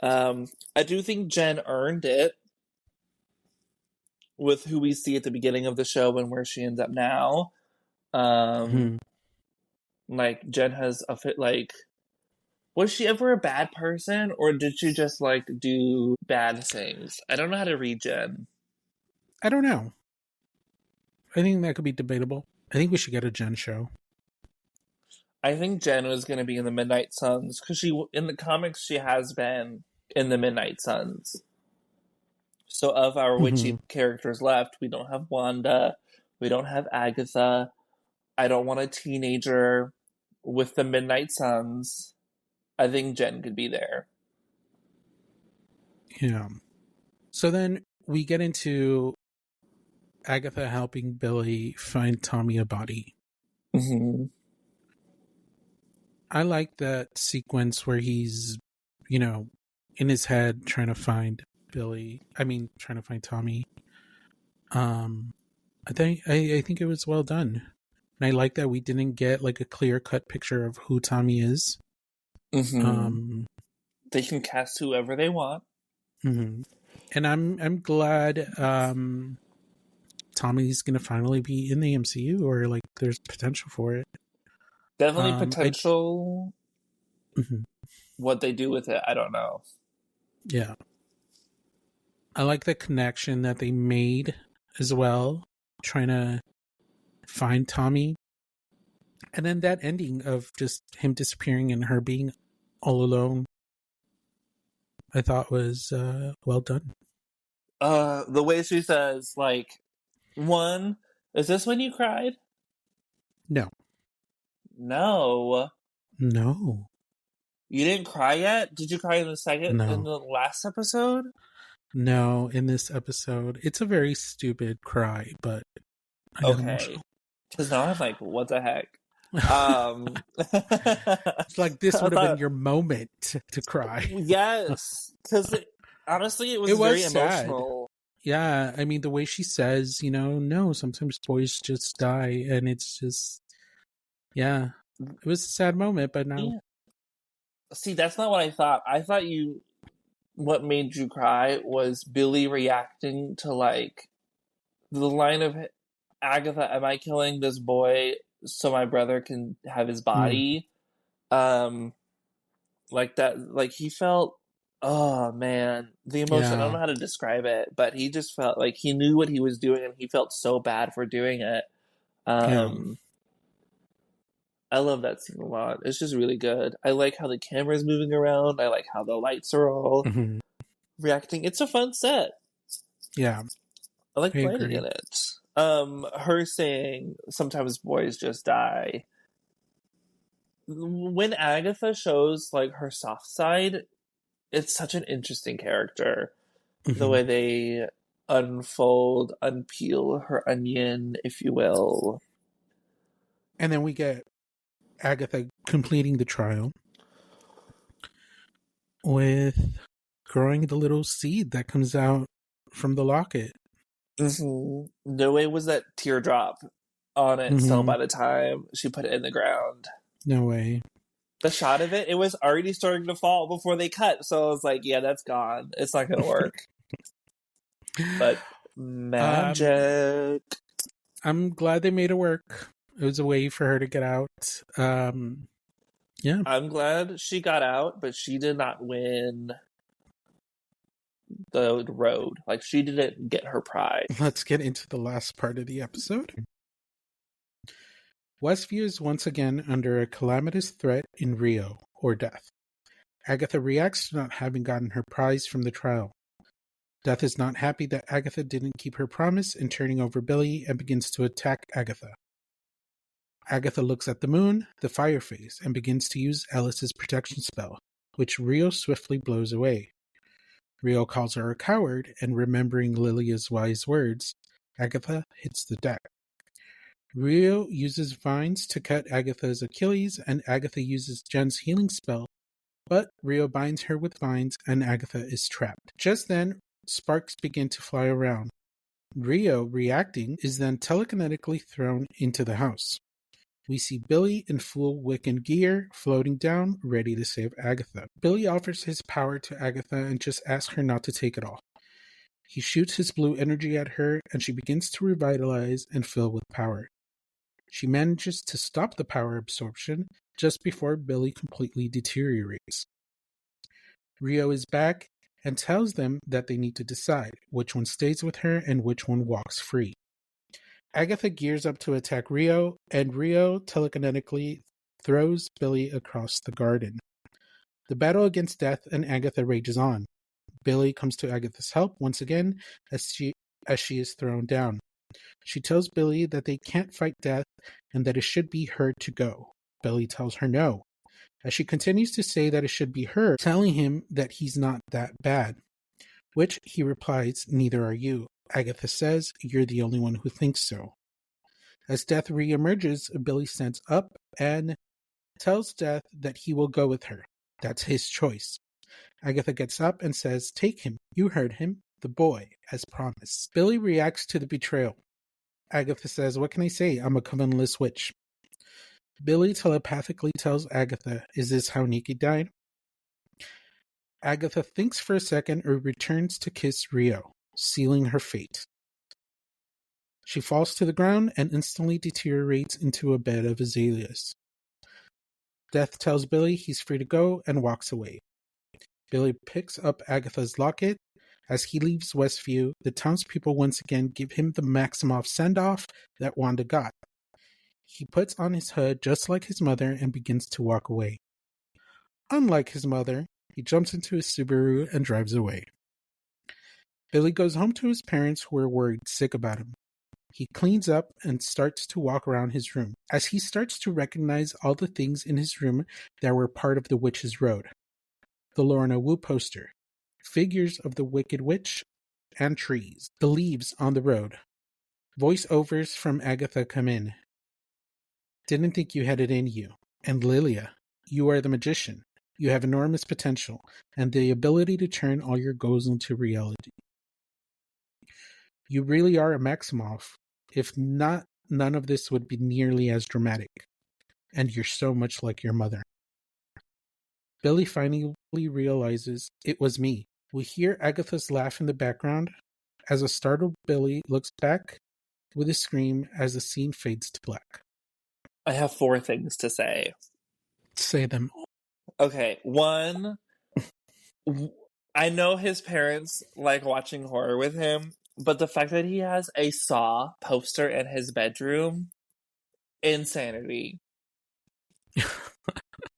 I do think Jen earned it with who we see at the beginning of the show and where she ends up now. Like, Jen has a fit, like, was she ever a bad person, or did she just, like, do bad things? I don't know how to read Jen. I don't know. I think that could be debatable. I think we should get a Jen show. I think Jen was going to be in the Midnight Suns, because in the comics, she has been in the Midnight Suns. So of our witchy characters left, we don't have Wanda, we don't have Agatha. I don't want a teenager with the Midnight Suns. I think Jen could be there. Yeah. So then we get into Agatha helping Billy find Tommy a body. I like that sequence where he's, in his head trying to find trying to find Tommy. I think it was well done. And I like that we didn't get like a clear-cut picture of who Tommy is. They can cast whoever they want. And I'm glad Tommy's gonna finally be in the MCU, or like there's potential for it. Definitely potential. what they do with it, I don't know. Yeah. I like the connection that they made as well, trying to find Tommy. And then that ending of just him disappearing and her being all alone, I thought was well done. The way she says, like, one, is this when you cried? No. No. No. You didn't cry yet? Did you cry in No. the last episode? No, in this episode. It's a very stupid cry, but I got Okay. emotional. Because now I'm like, what the heck? It's like this I would have been thought, your moment to cry. yes. Because honestly, it was It was very sad. emotional. Yeah, I mean, the way she says, no, sometimes boys just die, and it's just, yeah, it was a sad moment, but now, Yeah. See, that's not what I thought. I thought what made you cry was Billy reacting to, like, the line of, Agatha, am I killing this boy so my brother can have his mm, body? Like that, like he felt, oh man, the emotion, I don't yeah, know how to describe it, but he just felt like he knew what he was doing and he felt so bad for doing it. yeah, Um, I love that scene a lot. It's just really good. I like how the camera's moving around. I like how the lights are all hmm, reacting. It's a fun set. yeah, I like I playing agree. in it. Her saying sometimes boys just die. When Agatha shows like her soft side, it's such an interesting character. The Hmm. way they unfold, unpeel her onion, if you will. And then we get Agatha completing the trial with growing the little seed that comes out from the locket. Mm-hmm. No way was that teardrop on it still Hmm. by the time she put it in the ground. No way. The shot of it, it was already starting to fall before they cut. So I was like, yeah, that's gone. It's not going to work. But um, magic. I'm glad they made it work. It was a way for her to get out. Yeah. I'm glad she got out, but she did not win the road. Like, she didn't get her prize. Let's get into the last part of the episode. Westview is once again under a calamitous threat in Rio, or death. Agatha reacts to not having gotten her prize from the trial. Death is not happy that Agatha didn't keep her promise in turning over Billy and begins to attack Agatha. Agatha looks at the moon, the fire phase, and begins to use Alice's protection spell, which Rio swiftly blows away. Rio calls her a coward, and remembering Lilia's wise words, Agatha hits the deck. Rio uses vines to cut Agatha's Achilles, and Agatha uses Jen's healing spell, but Rio binds her with vines, and Agatha is trapped. Just then, sparks begin to fly around. Rio, reacting, is then telekinetically thrown into the house. We see Billy in full Wiccan gear, floating down, ready to save Agatha. Billy offers his power to Agatha and just asks her not to take it all. He shoots his blue energy at her, and she begins to revitalize and fill with power. She manages to stop the power absorption just before Billy completely deteriorates. Rio is back and tells them that they need to decide which one stays with her and which one walks free. Agatha gears up to attack Rio, and Rio telekinetically throws Billy across the garden. The battle against death and Agatha rages on. Billy comes to Agatha's help once again as she is thrown down. She tells Billy that they can't fight death and that it should be her to go. Billy tells her no, as she continues to say that it should be her, telling him that he's not that bad. Which he replies, neither are you. Agatha says, you're the only one who thinks so. As Death re-emerges, Billy stands up and tells Death that he will go with her. That's his choice. Agatha gets up and says, take him. You heard him. The boy, as promised. Billy reacts to the betrayal. Agatha says, what can I say? I'm a covenantless witch. Billy telepathically tells Agatha, is this how Nikki died? Agatha thinks for a second and returns to kiss Rio, sealing her fate. She falls to the ground and instantly deteriorates into a bed of azaleas. Death tells Billy he's free to go and walks away. Billy picks up Agatha's locket. As he leaves Westview, the townspeople once again give him the Maximoff send-off that Wanda got. He puts on his hood just like his mother and begins to walk away. Unlike his mother, he jumps into his Subaru and drives away. Billy goes home to his parents, who are worried sick about him. He cleans up and starts to walk around his room, as he starts to recognize all the things in his room that were part of the Witch's Road. The Lorna Wu poster, figures of the Wicked Witch, and trees, the leaves on the road. Voiceovers from Agatha come in. Didn't think you had it in you. And Lilia, you are the magician. You have enormous potential, and the ability to turn all your goals into reality. You really are a Maximoff. If not, none of this would be nearly as dramatic. And you're so much like your mother. Billy finally realizes it was me. We hear Agatha's laugh in the background as a startled Billy looks back with a scream as the scene fades to black. I have 4 things to say. Say them. Okay, 1, I know his parents like watching horror with him, but the fact that he has a Saw poster in his bedroom, insanity.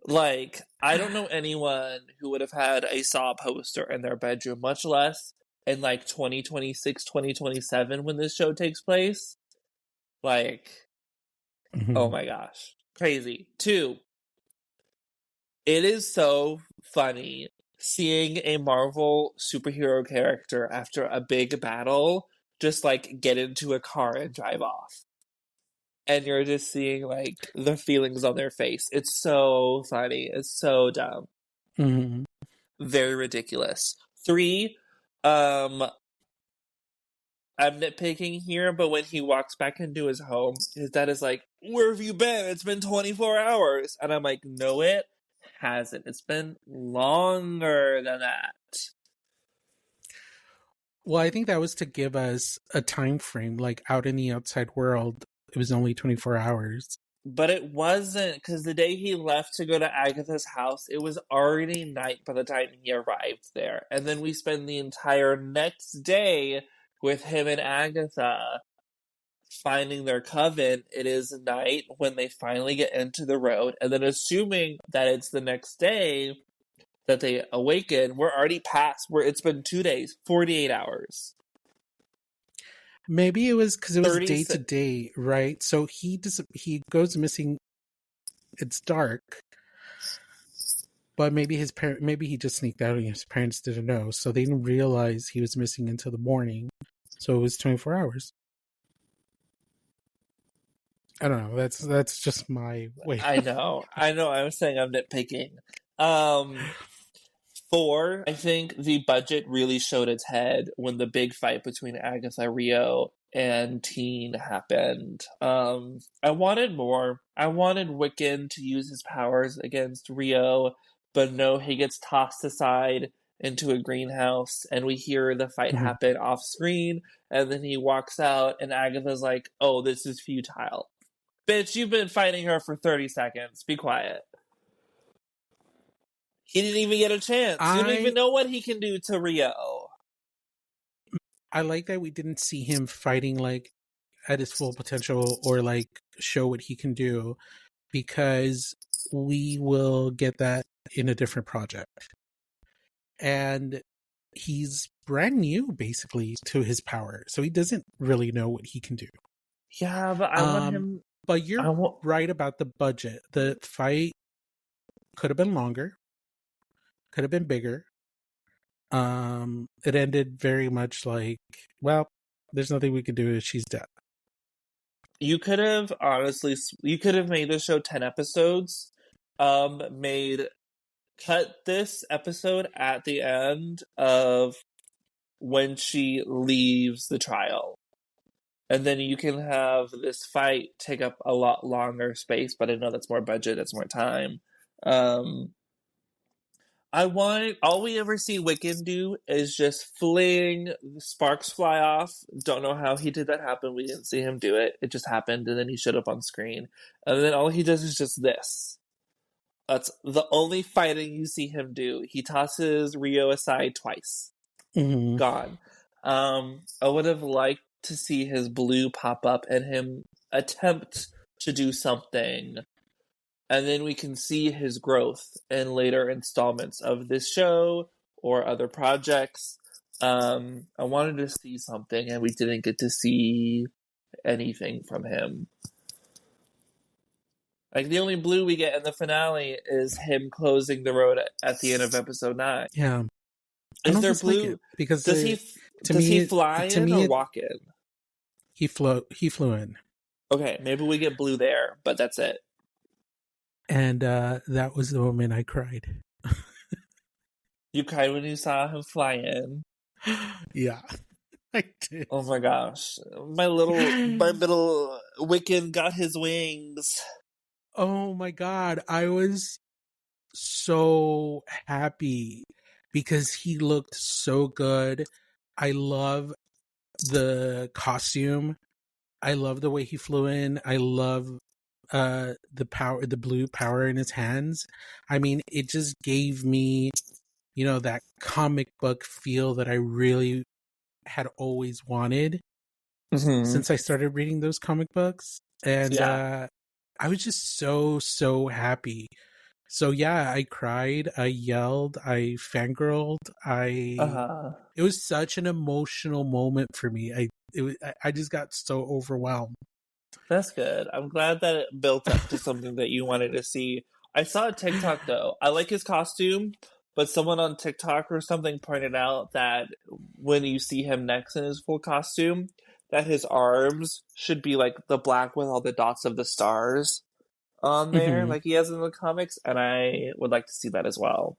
Like, I don't know anyone who would have had a Saw poster in their bedroom, much less in like 2026, 2027 when this show takes place. Like, oh my gosh. Crazy. 2, it is so funny seeing a Marvel superhero character after a big battle just like get into a car and drive off. And you're just seeing like the feelings on their face. It's so funny. It's so dumb. Mm-hmm. Very ridiculous. 3, um, I'm nitpicking here, but when he walks back into his home, his dad is like, "Where have you been? It's been 24 hours." And I'm like, no, it hasn't. It's been longer than that. Well, I think that was to give us a time frame, like out in the outside world, it was only 24 hours. But it wasn't, because the day he left to go to Agatha's house, it was already night by the time he arrived there. And then we spend the entire next day with him and Agatha finding their coven. It is night when they finally get into the road. And then assuming that it's the next day that they awaken, we're already past where it's been 2 days, 48 hours. Maybe it was because it was 30 day to day, right? So he goes missing. It's dark, but maybe he just sneaked out and his parents didn't know, so they didn't realize he was missing until the morning. So it was 24 hours. I don't know. That's just my way. I know. I was saying I'm nitpicking. 4, I think the budget really showed its head when the big fight between Agatha, Rio, and Teen happened. I wanted more. I wanted Wiccan to use his powers against Rio, but no, he gets tossed aside into a greenhouse, and we hear the fight happen off screen, and then he walks out, and Agatha's like, "Oh, this is futile. Bitch, you've been fighting her for 30 seconds. Be quiet." He didn't even get a chance. You don't even know what he can do to Rio. I like that we didn't see him fighting like at his full potential or like show what he can do, because we will get that in a different project. And he's brand new basically to his power, so he doesn't really know what he can do. Yeah, but I want him. But you're right about the budget. The fight could have been longer, could have been bigger. It ended very much like, well, there's nothing we can do. She's dead. You could have made the show 10 episodes. Cut this episode at the end of when she leaves the trial. And then you can have this fight take up a lot longer space, but I know that's more budget, that's more time. All we ever see Wiccan do is just fling, sparks fly off. Don't know how he did that happen. We didn't see him do it. It just happened, and then he showed up on screen. And then all he does is just this. That's the only fighting you see him do. He tosses Rio aside twice. Hmm. Gone. I would have liked to see his blue pop up and him attempt to do something, and then we can see his growth in later installments of this show or other projects. I wanted to see something, and we didn't get to see anything from him. Like, the only blue we get in the finale is him closing the road at the end of episode 9. Yeah, I Is don't there dislike it blue? because Does he to does he me, fly to in me, or walk in? he flew in, Okay, maybe we get blue there, but that's it. and that was the moment I cried. You cried when you saw him fly in. Yeah, I did. Oh my gosh. My little Wiccan got his wings. Oh my god, I was so happy because he looked so good. I love the costume. I love the way he flew in. I love the blue power in his hands. I mean, it just gave me, that comic book feel that I really had always wanted Mm-hmm. since I started reading those comic books. And Yeah. I was just so happy. So yeah, I cried, I yelled, I fangirled, Uh-huh. it was such an emotional moment for me. I just got so overwhelmed. That's good. I'm glad that it built up to something that you wanted to see. I saw a TikTok though. I like his costume, but someone on TikTok or something pointed out that when you see him next in his full costume, that his arms should be like the black with all the dots of the stars on there, Hmm. like he has in the comics, and I would like to see that as well.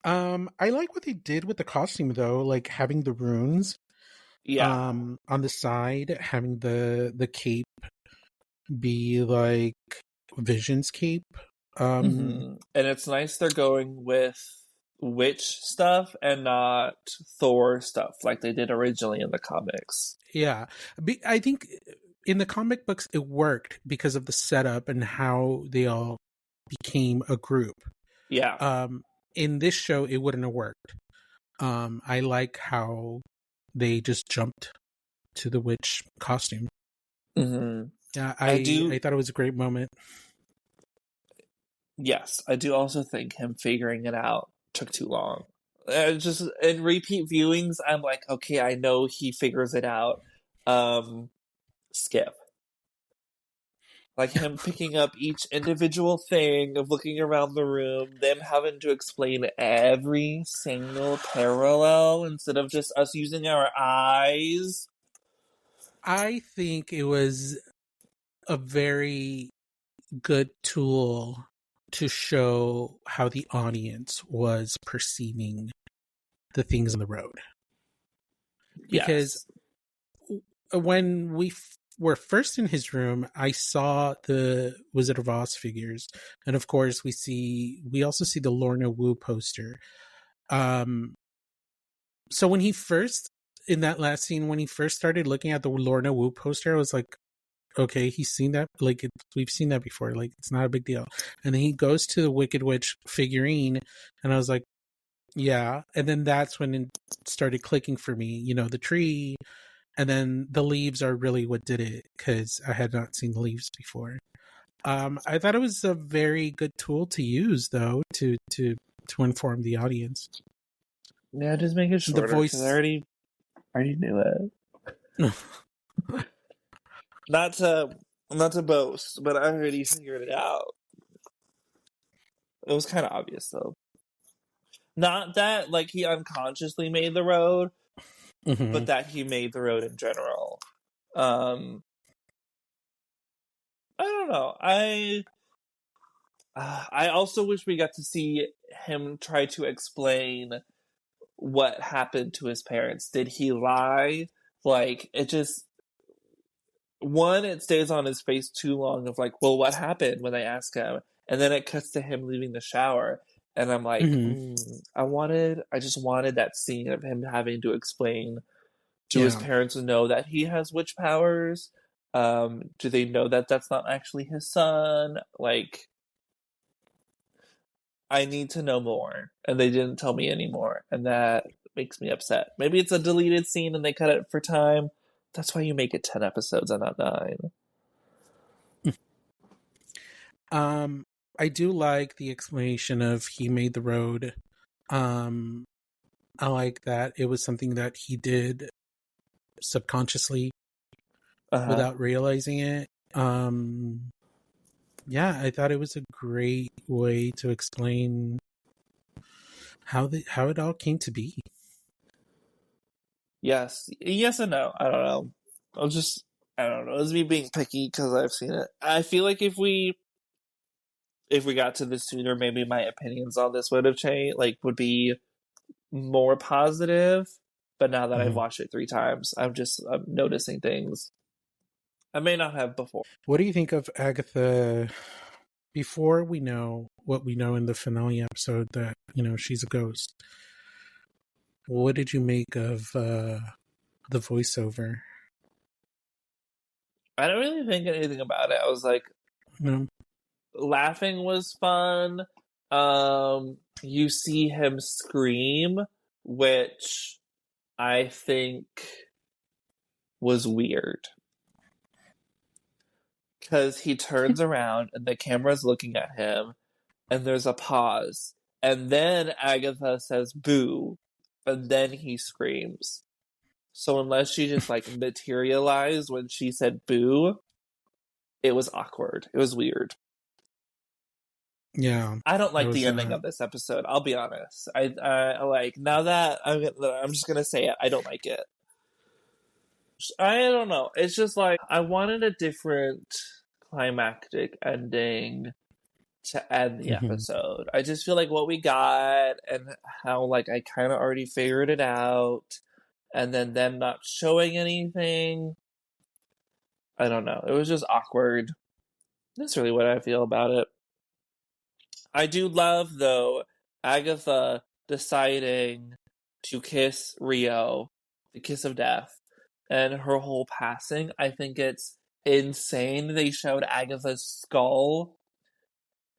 I like what they did with the costume though, like having the runes Yeah. on the side, having the cape be like Vision's cape. And it's nice they're going with witch stuff and not Thor stuff like they did originally in the comics. Yeah. I think in the comic books it worked because of the setup and how they all became a group. Yeah. In this show it wouldn't have worked. I like how they just jumped to the witch costume. hmm Yeah, I I do. thought it was a great moment. Yes, I do also think him figuring it out took too long. Just in repeat viewings, I'm like, okay, I know he figures it out. Skip. Like him picking up each individual thing of looking around the room, them having to explain every single parallel instead of just us using our eyes. I think it was a very good tool to show how the audience was perceiving the things on the road. Because Yes. when we were first in his room, I saw the Wizard of Oz figures, and of course we also see the Lorna Wu poster. So when he first in that last scene, when he first started looking at the Lorna Wu poster, I was like, okay, he's seen that. Like we've seen that before. Like it's not a big deal. And then he goes to the Wicked Witch figurine, and I was like, yeah. And then that's when it started clicking for me. The tree, and then the leaves are really what did it because I had not seen the leaves before. I thought it was a very good tool to use, though, to inform the audience. Yeah, just make it The shorter because I voice. already knew it. Not to not to boast, but I already figured it out. It was kind of obvious though. Not that like he unconsciously made the road, Hmm. but that he made the road in general. Um, I don't know. I also wish we got to see him try to explain what happened to his parents. Did he lie? Like it just one, it stays on his face too long of like, well, what happened when they ask him, and then it cuts to him leaving the shower, and I'm like, Hmm. I just wanted that scene of him having to explain. Do his Yeah. parents know that he has witch powers? Do they know that that's not actually his son? Like, I need to know more, and they didn't tell me anymore, and that makes me upset. Maybe it's a deleted scene and they cut it for time. That's why you make it 10 episodes and not 9. Um, I do like the explanation of he made the road. Um, I like that it was something that he did subconsciously Uh-huh. without realizing it. Yeah, I thought it was a great way to explain how it all came to be. Yes. Yes and no. I don't know. I don't know. It's me being picky because I've seen it. I feel like if we got to this sooner, maybe my opinions on this would have changed, like, would be more positive. But now that I've Mhm. watched it 3 times, I'm noticing things I may not have before. What do you think of Agatha? Before we know what we know in the finale episode that she's a ghost, what did you make of the voiceover? I don't really think anything about it. I was like, No. laughing was fun. You see him scream, which I think was weird because he turns around and the camera's looking at him, and there's a pause, and then Agatha says "boo," and then he screams. So unless she just like materialized when she said "boo," it was awkward. It was weird. Yeah, I don't that like the was ending of this episode. I'll be honest. I like now that I'm just gonna say it. I don't like it. I don't know. It's just like I wanted a different climactic ending to end the mhm. episode. I just feel like what we got and how like I kind of already figured it out, and then them not showing anything. I don't know. It was just awkward. That's really what I feel about it. I do love, though, Agatha deciding to kiss Rio, the kiss of death, and her whole passing. I think it's insane. They showed Agatha's skull.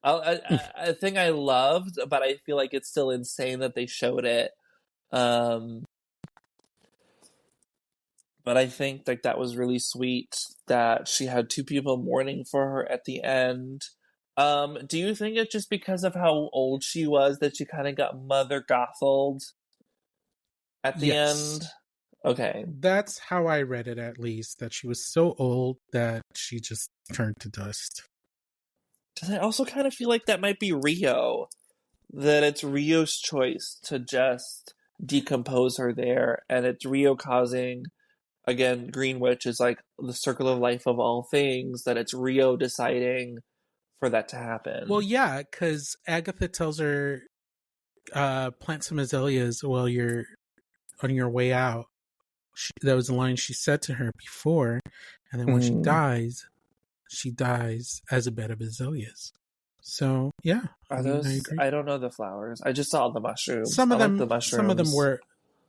A thing I loved, but I feel like it's still insane that they showed it. Um, but I think like that was really sweet that she had two people mourning for her at the end. Do you think it's just because of how old she was that she kind of got mother gothled at the Yes, end? Okay. that's how I read it, at least, that she was so old that she just turned to dust. Because I also kind of feel like that might be Rio. That it's Rio's choice to just decompose her there, and it's Rio causing, again, Greenwich is like the circle of life of all things, that it's Rio deciding for that to Well, happen. yeah, because Agatha tells her, plant some azaleas while you're on your way out. That was a line she said to her before, and then when Mm. she dies as a bed of azaleas. So yeah, I Are mean, I those? agree. I don't know the flowers. I just saw the mushrooms. Some I of like the them, mushrooms.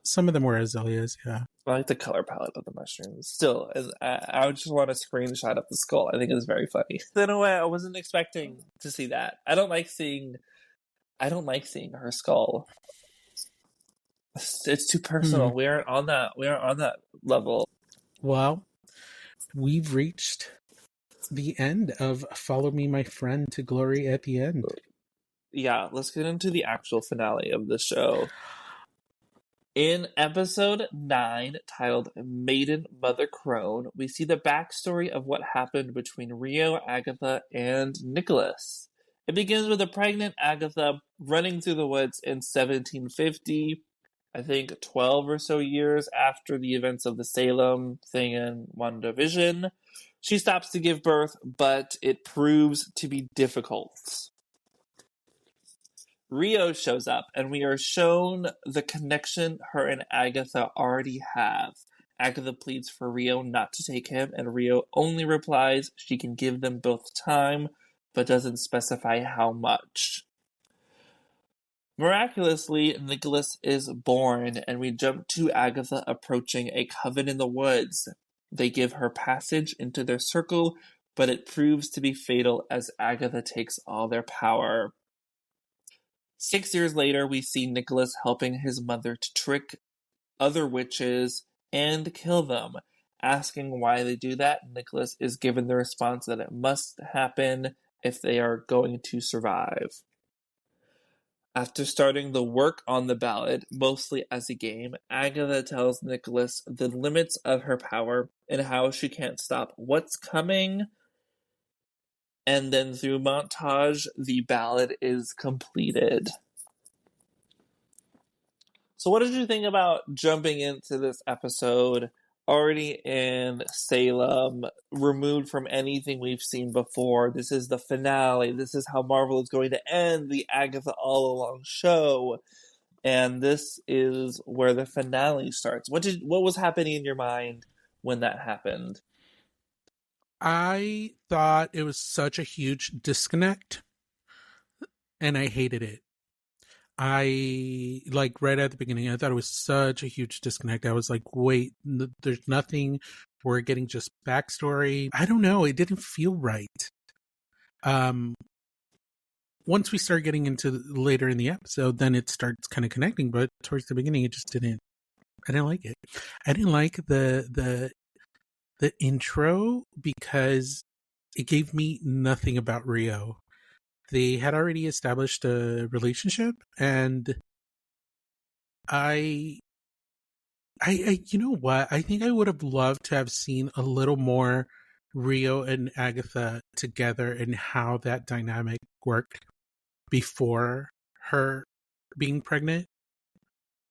some of them were azaleas. Yeah. I like the color palette of the mushrooms. Still, I would just want a screenshot of the skull. I think it's very funny. In a way, I wasn't expecting to see that. I don't like seeing. I don't like seeing her skull. It's too Hmm. personal. We aren't on that. We aren't on that level. Well, we've reached the end of "Follow Me, My Friend" to glory at the end. Yeah, let's get into the actual finale of the show. In episode 9, titled Maiden Mother Crone, we see the backstory of what happened between Rio, Agatha, and Nicholas. It begins with a pregnant Agatha running through the woods in 1750, I think 12 or so years after the events of the Salem thing in WandaVision. She stops to give birth, but it proves to be difficult. Rio shows up, and we are shown the connection her and Agatha already have. Agatha pleads for Rio not to take him, and Rio only replies she can give them both time, but doesn't specify how much. Miraculously, Nicholas is born, and we jump to Agatha approaching a coven in the woods. They give her passage into their circle, but it proves to be fatal as Agatha takes all their power. 6 years later, we see Nicholas helping his mother to trick other witches and kill them. Asking why they do that, Nicholas is given the response that it must happen if they are going to survive. After starting the work on the ballad, mostly as a game, Agatha tells Nicholas the limits of her power and how she can't stop what's coming. And then through montage, the ballad is completed. So what did you think about jumping into this episode already in Salem, removed from anything we've seen before? This is the finale. This is how Marvel is going to end the Agatha All Along show. And this is where the finale starts. What was happening in your mind when that happened? I thought it was such a huge disconnect, and I hated it. I, like, right at the beginning, I thought it was such a huge disconnect. I was like, wait, there's nothing. We're getting just backstory. I don't know. It didn't feel right. Once we start getting into later in the episode, then it starts kind of connecting. But towards the beginning, it just didn't. I didn't like it. I didn't like the intro because it gave me nothing about Rio. They had already established a relationship, and I you know what? I think I would have loved to have seen a little more Rio and Agatha together and how that dynamic worked before her being pregnant,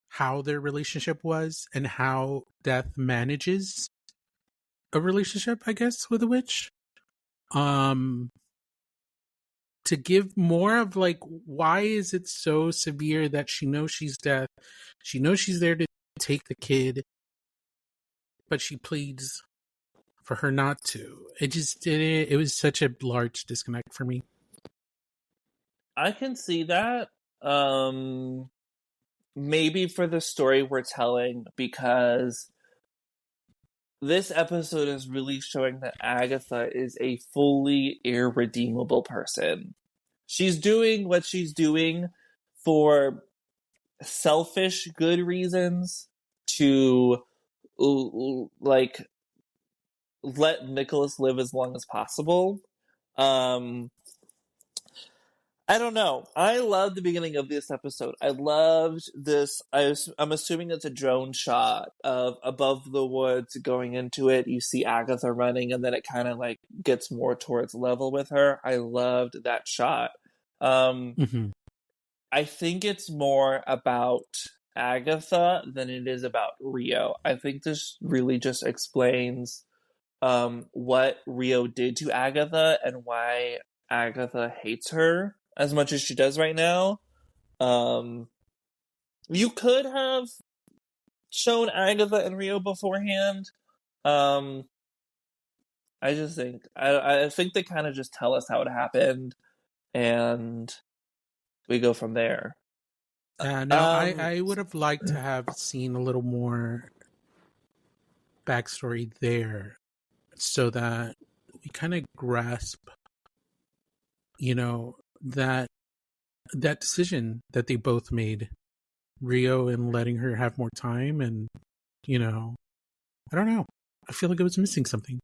how their relationship was, and how Death manages a relationship, I guess, with a witch. To give more of, like, why is it so severe that she knows she's Death? She knows she's there to take the kid, but she pleads for her not to. It was such a large disconnect for me. I can see that. Maybe for the story we're telling, because this episode is really showing that Agatha is a fully irredeemable person. She's doing what she's doing for selfish good reasons to, like, let Nicholas live as long as possible. I don't know. I loved the beginning of this episode. I loved this. I'm assuming it's a drone shot of above the woods going into it. You see Agatha running, and then it kind of like gets more towards level with her. I loved that shot. Mm-hmm. I think it's more about Agatha than it is about Rio. I think this really just explains what Rio did to Agatha and why Agatha hates her as much as she does right now. You could have shown Agatha and Rio beforehand. Um, I just think I think they kind of just tell us how it happened, and we go from there. No, I would have liked to have seen a little more backstory there, so that we kind of grasp, that decision that they both made, Rio and letting her have more time, and I don't know. I feel like I was missing something.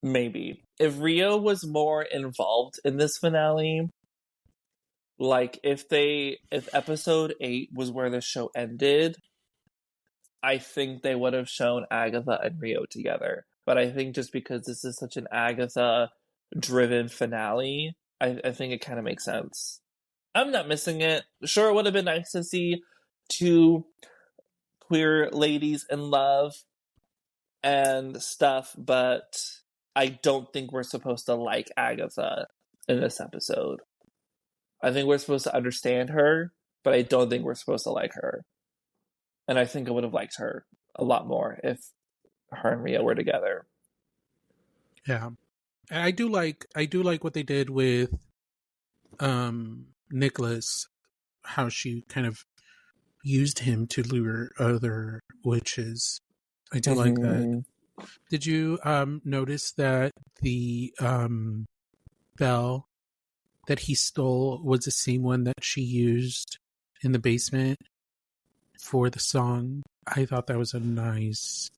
Maybe if Rio was more involved in this finale, like if episode 8 was where the show ended, I think they would have shown Agatha and Rio together. But I think just because this is such an Agatha driven finale, I think it kind of makes sense. I'm not missing it. Sure, it would have been nice to see two queer ladies in love and stuff, but I don't think we're supposed to like Agatha in this episode. I think we're supposed to understand her, but I don't think we're supposed to like her. And I think I would have liked her a lot more if her and Rio were together. Yeah. And I do like what they did with Nicholas, how she kind of used him to lure other witches. I do like that. Did you notice that the bell that he stole was the same one that she used in the basement for the song. I thought that was a nice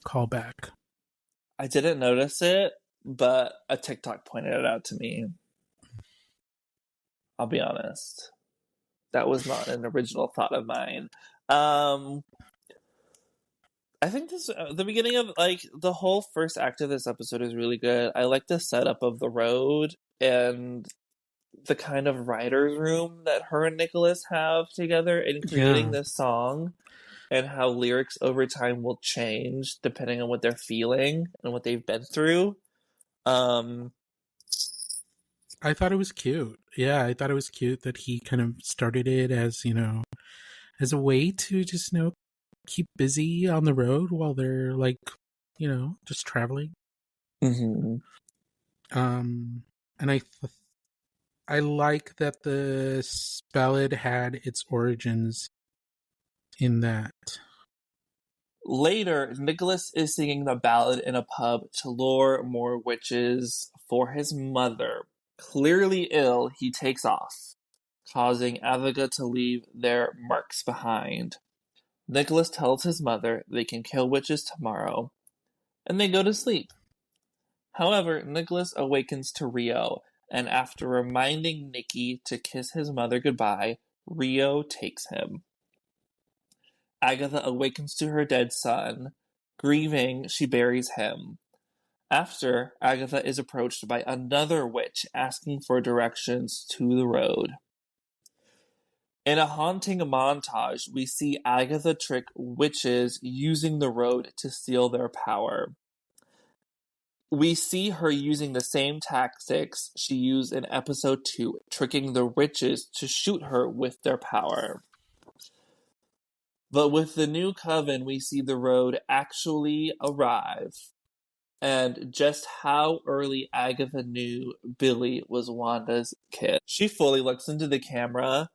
callback. I didn't notice it, but a TikTok pointed it out to me. I'll be honest. That was not an original thought of mine. I think this the beginning of like the whole first act of this episode is really good. I like the setup of the road and the kind of writer's room that her and Nicholas have together in creating Yeah. this song, and how lyrics over time will change depending on what they're feeling and what they've been through. Um, I thought it was cute. Yeah, I thought it was cute that he kind of started it as, as a way to just, keep busy on the road while they're like, just traveling. mhm. And I like that the ballad had its origins in that. Later, Nicholas is singing the ballad in a pub to lure more witches for his mother. Clearly ill, he takes off, causing Agatha to leave their marks behind. Nicholas tells his mother they can kill witches tomorrow, and they go to sleep. However, Nicholas awakens to Rio, and after reminding Nikki to kiss his mother goodbye, Rio takes him. Agatha awakens to her dead son. Grieving, she buries him. After, Agatha is approached by another witch asking for directions to the road. In a haunting montage, we see Agatha trick witches using the road to steal their power. We see her using the same tactics she used in episode 2, tricking the witches to shoot her with their power. But with the new coven, we see the road actually arrive. And just how early Agatha knew Billy was Wanda's kid. She fully looks into the camera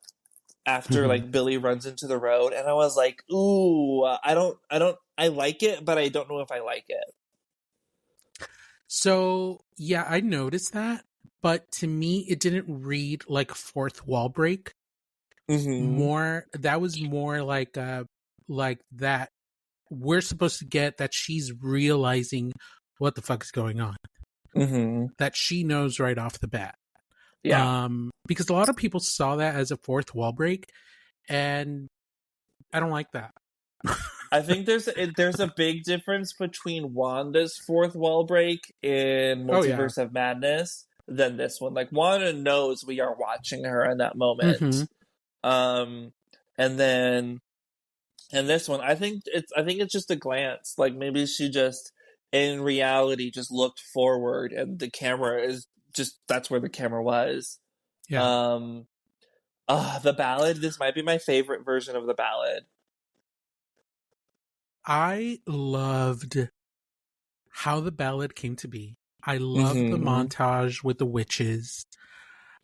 after Mhm. like Billy runs into the road, and I was like, ooh, I like it, but I don't know if I like it. So, yeah, I noticed that, but to me, it didn't read like a fourth wall break. Mm-hmm. That was more like that we're supposed to get that she's realizing what the fuck is going on. Mm-hmm. That she knows right off the bat. Yeah. Because a lot of people saw that as a fourth wall break, and I don't like that. I think there's a big difference between Wanda's fourth wall break in Oh yeah. Multiverse of Madness than this one. Like Wanda knows we are watching her in that Mm-hmm. moment. And then in this one, I think it's just a glance. Like maybe she just in reality just looked forward and the camera is just that's where the camera was. Yeah. Um the ballad, this might be my favorite version of the ballad. I loved how the ballad came to be. I loved the Mm-hmm. montage with the witches.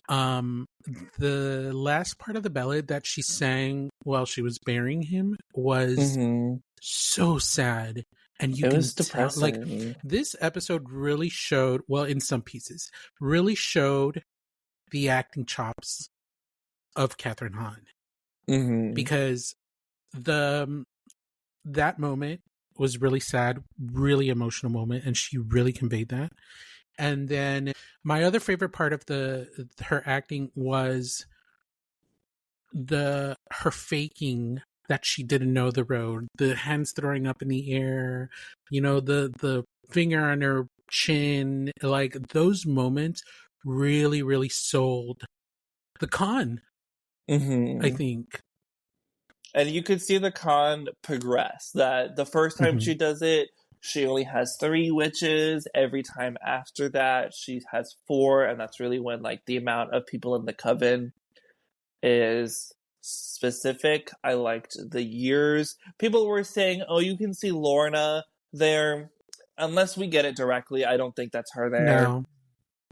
The last part of the ballad that she sang while she was burying him was Mm-hmm. so sad. And you It can was tell, like, depressing. this episode really showed, well, in some pieces, really showed the acting chops of Catherine Hahn. Mm-hmm. Because that moment was really sad, really emotional moment, and she really conveyed that. And then my other favorite part of her acting was her faking that she didn't know the road, the hands throwing up in the air, the finger on her chin, like those moments really, really sold the con, I Mm-hmm. think. And you could see the con progress. That the first time Mm-hmm. she does it, she only has 3 witches. Every time after that, she has 4, and that's really when like the amount of people in the coven is specific. I liked the years. People were saying, "Oh, you can see Lorna there." Unless we get it directly, I don't think that's her there.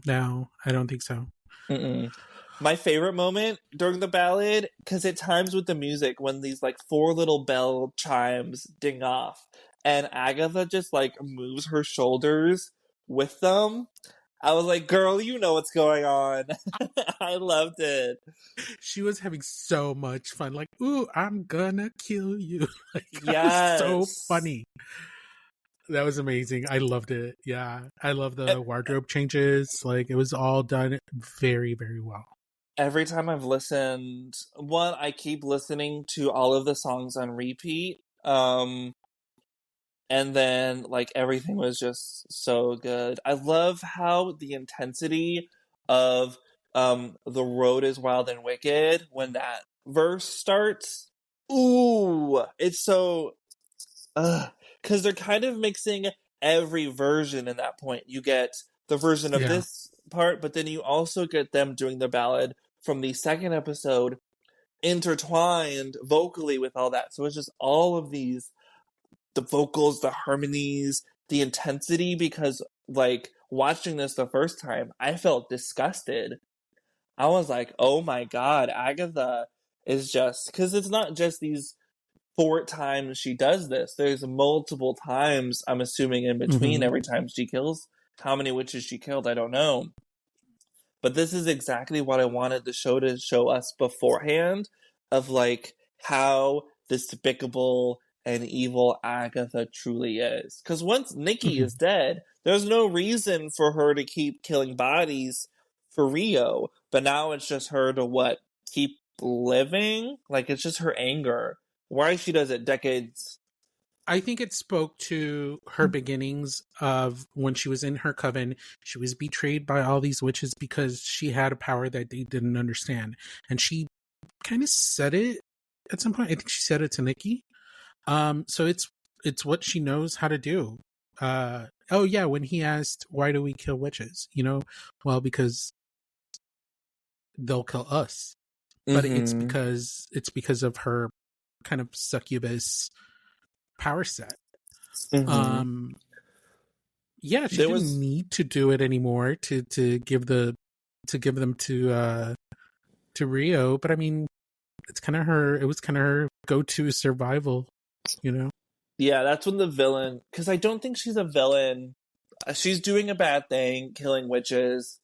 No, I don't think so. Mm-mm. My favorite moment during the ballad, because it times with the music when these like 4 little bell chimes ding off, and Agatha just like moves her shoulders with them. I was like, girl, you know what's going on. I loved it. She was having so much fun. Like, ooh, I'm gonna kill you. Like, that was so Yes. funny. That was amazing. I loved it. Yeah. I love E- the wardrobe changes. Like, it was all done very, very well. Every time I've listened, one, I keep listening to all of the songs on repeat. And then like everything was just so good. I love how the intensity of the road is wild and wicked when that verse starts. Ooh, it's so because they're kind of mixing every version in that point. You get the version of Yeah. this part, but then you also get them doing the ballad from the second episode intertwined vocally with all that. So it's just all of these, the vocals, the harmonies, the intensity, because like watching this the first time, I felt disgusted. I was like, oh my god, Agatha is just, because it's not just these four times she does this. There's multiple times, I'm assuming, in between Hmm. every time she kills. How many witches she killed, I don't know. But this is exactly what I wanted the show to show us beforehand, of like how despicable and evil Agatha truly is. Because once Nikki Hmm. is dead, there's no reason for her to keep killing bodies for Rio. But now it's just her to what? Keep living? Like it's just her anger. Why she does it decades. I think it spoke to her beginnings of when she was in her coven. She was betrayed by all these witches because she had a power that they didn't understand. And she kind of said it at some point. I think she said it to Nikki. So it's what she knows how to do. Oh yeah, when he asked why do we kill witches? Well, because they'll kill us. But Mm-hmm. it's because of her kind of succubus power set. Mm-hmm. Um yeah, she There didn't was need to do it anymore to give them to Rio, but I mean, it was kind of her go-to survival, you know. Yeah, that's when the villain, because I don't think she's a villain. She's doing a bad thing, killing witches,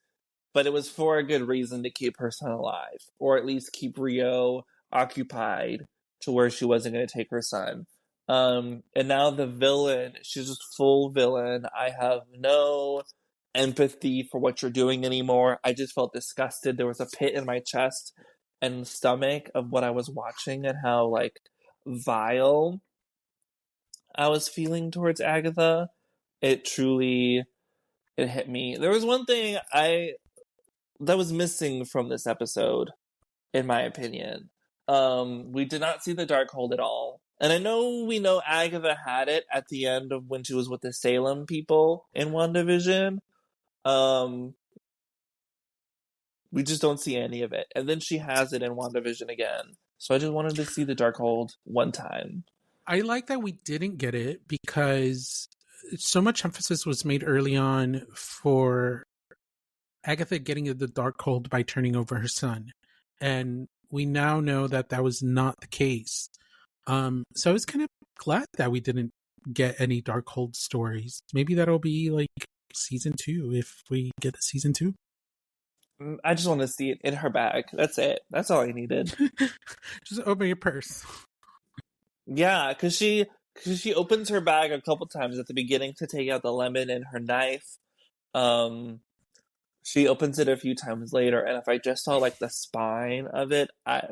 but it was for a good reason to keep her son alive, or at least keep Rio occupied to where she wasn't going to take her son. And now the villain, she's just full villain. I have no empathy for what you're doing anymore. I just felt disgusted. There was a pit in my chest and stomach of what I was watching and how like vile I was feeling towards Agatha. It truly, it hit me. There was one thing I that was missing from this episode, in my opinion. We did not see the Darkhold at all. And I know we know Agatha had it at the end of when she was with the Salem people in WandaVision. Um, we just don't see any of it. And then she has it in WandaVision again. So I just wanted to see the Darkhold one time. I like that we didn't get it because so much emphasis was made early on for Agatha getting the Darkhold by turning over her son, and we now know that that was not the case. So I was kind of glad that we didn't get any Darkhold stories. Maybe that'll be like season 2 if we get a season 2. I just want to see it in her bag. That's it. That's all I needed. Just open your purse. Yeah, because she opens her bag a couple times at the beginning to take out the lemon and her knife. Um, she opens it a few times later, and if I just saw like the spine of it, I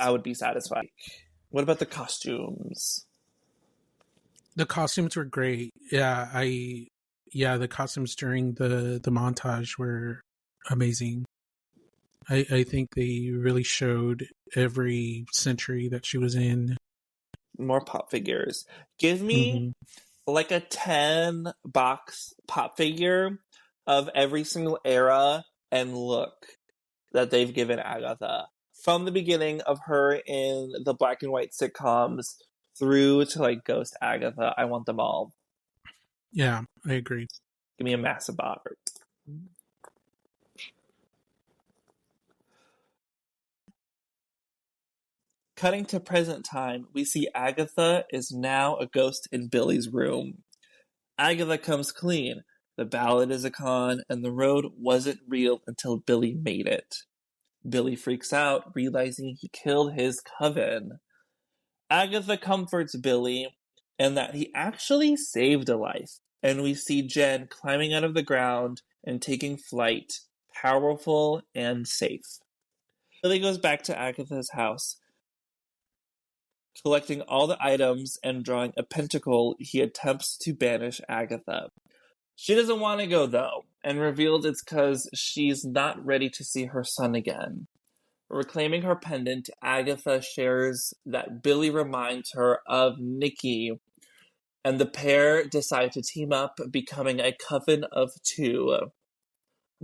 would be satisfied. What about the costumes? The costumes were great. Yeah, the costumes during the montage were amazing. I think they really showed every century that she was in. More pop figures. Give me Hmm. like a 10 box pop figure of every single era and look that they've given Agatha. From the beginning of her in the black and white sitcoms through to like Ghost Agatha, I want them all. Yeah, I agree. Give me a massive box. Cutting to present time, we see Agatha is now a ghost in Billy's room. Agatha comes clean. The ballad is a con, and the road wasn't real until Billy made it. Billy freaks out, realizing he killed his coven. Agatha comforts Billy in that he actually saved a life, and we see Jen climbing out of the ground and taking flight, powerful and safe. Billy goes back to Agatha's house, collecting all the items and drawing a pentacle. He attempts to banish Agatha. She doesn't want to go, though, and reveals it's because she's not ready to see her son again. Reclaiming her pendant, Agatha shares that Billy reminds her of Nikki, and the pair decide to team up, becoming a coven of two.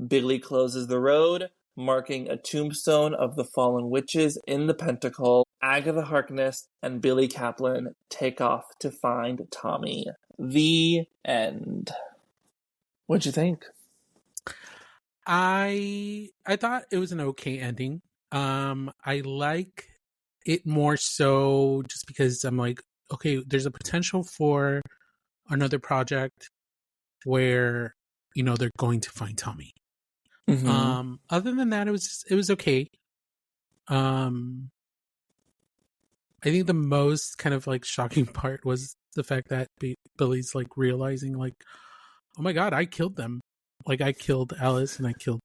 Billy closes the road, marking a tombstone of the fallen witches in the pentacle. Agatha Harkness and Billy Kaplan take off to find Tommy. The end. What'd you think? I thought it was an okay ending. I like it more so just because I'm like, okay, there's a potential for another project where, you know, they're going to find Tommy. Mm-hmm. Other than that, it was okay. I think the most kind of like shocking part was the fact that Billy's like realizing like, oh my God, I killed them. Like I killed Alice and I killed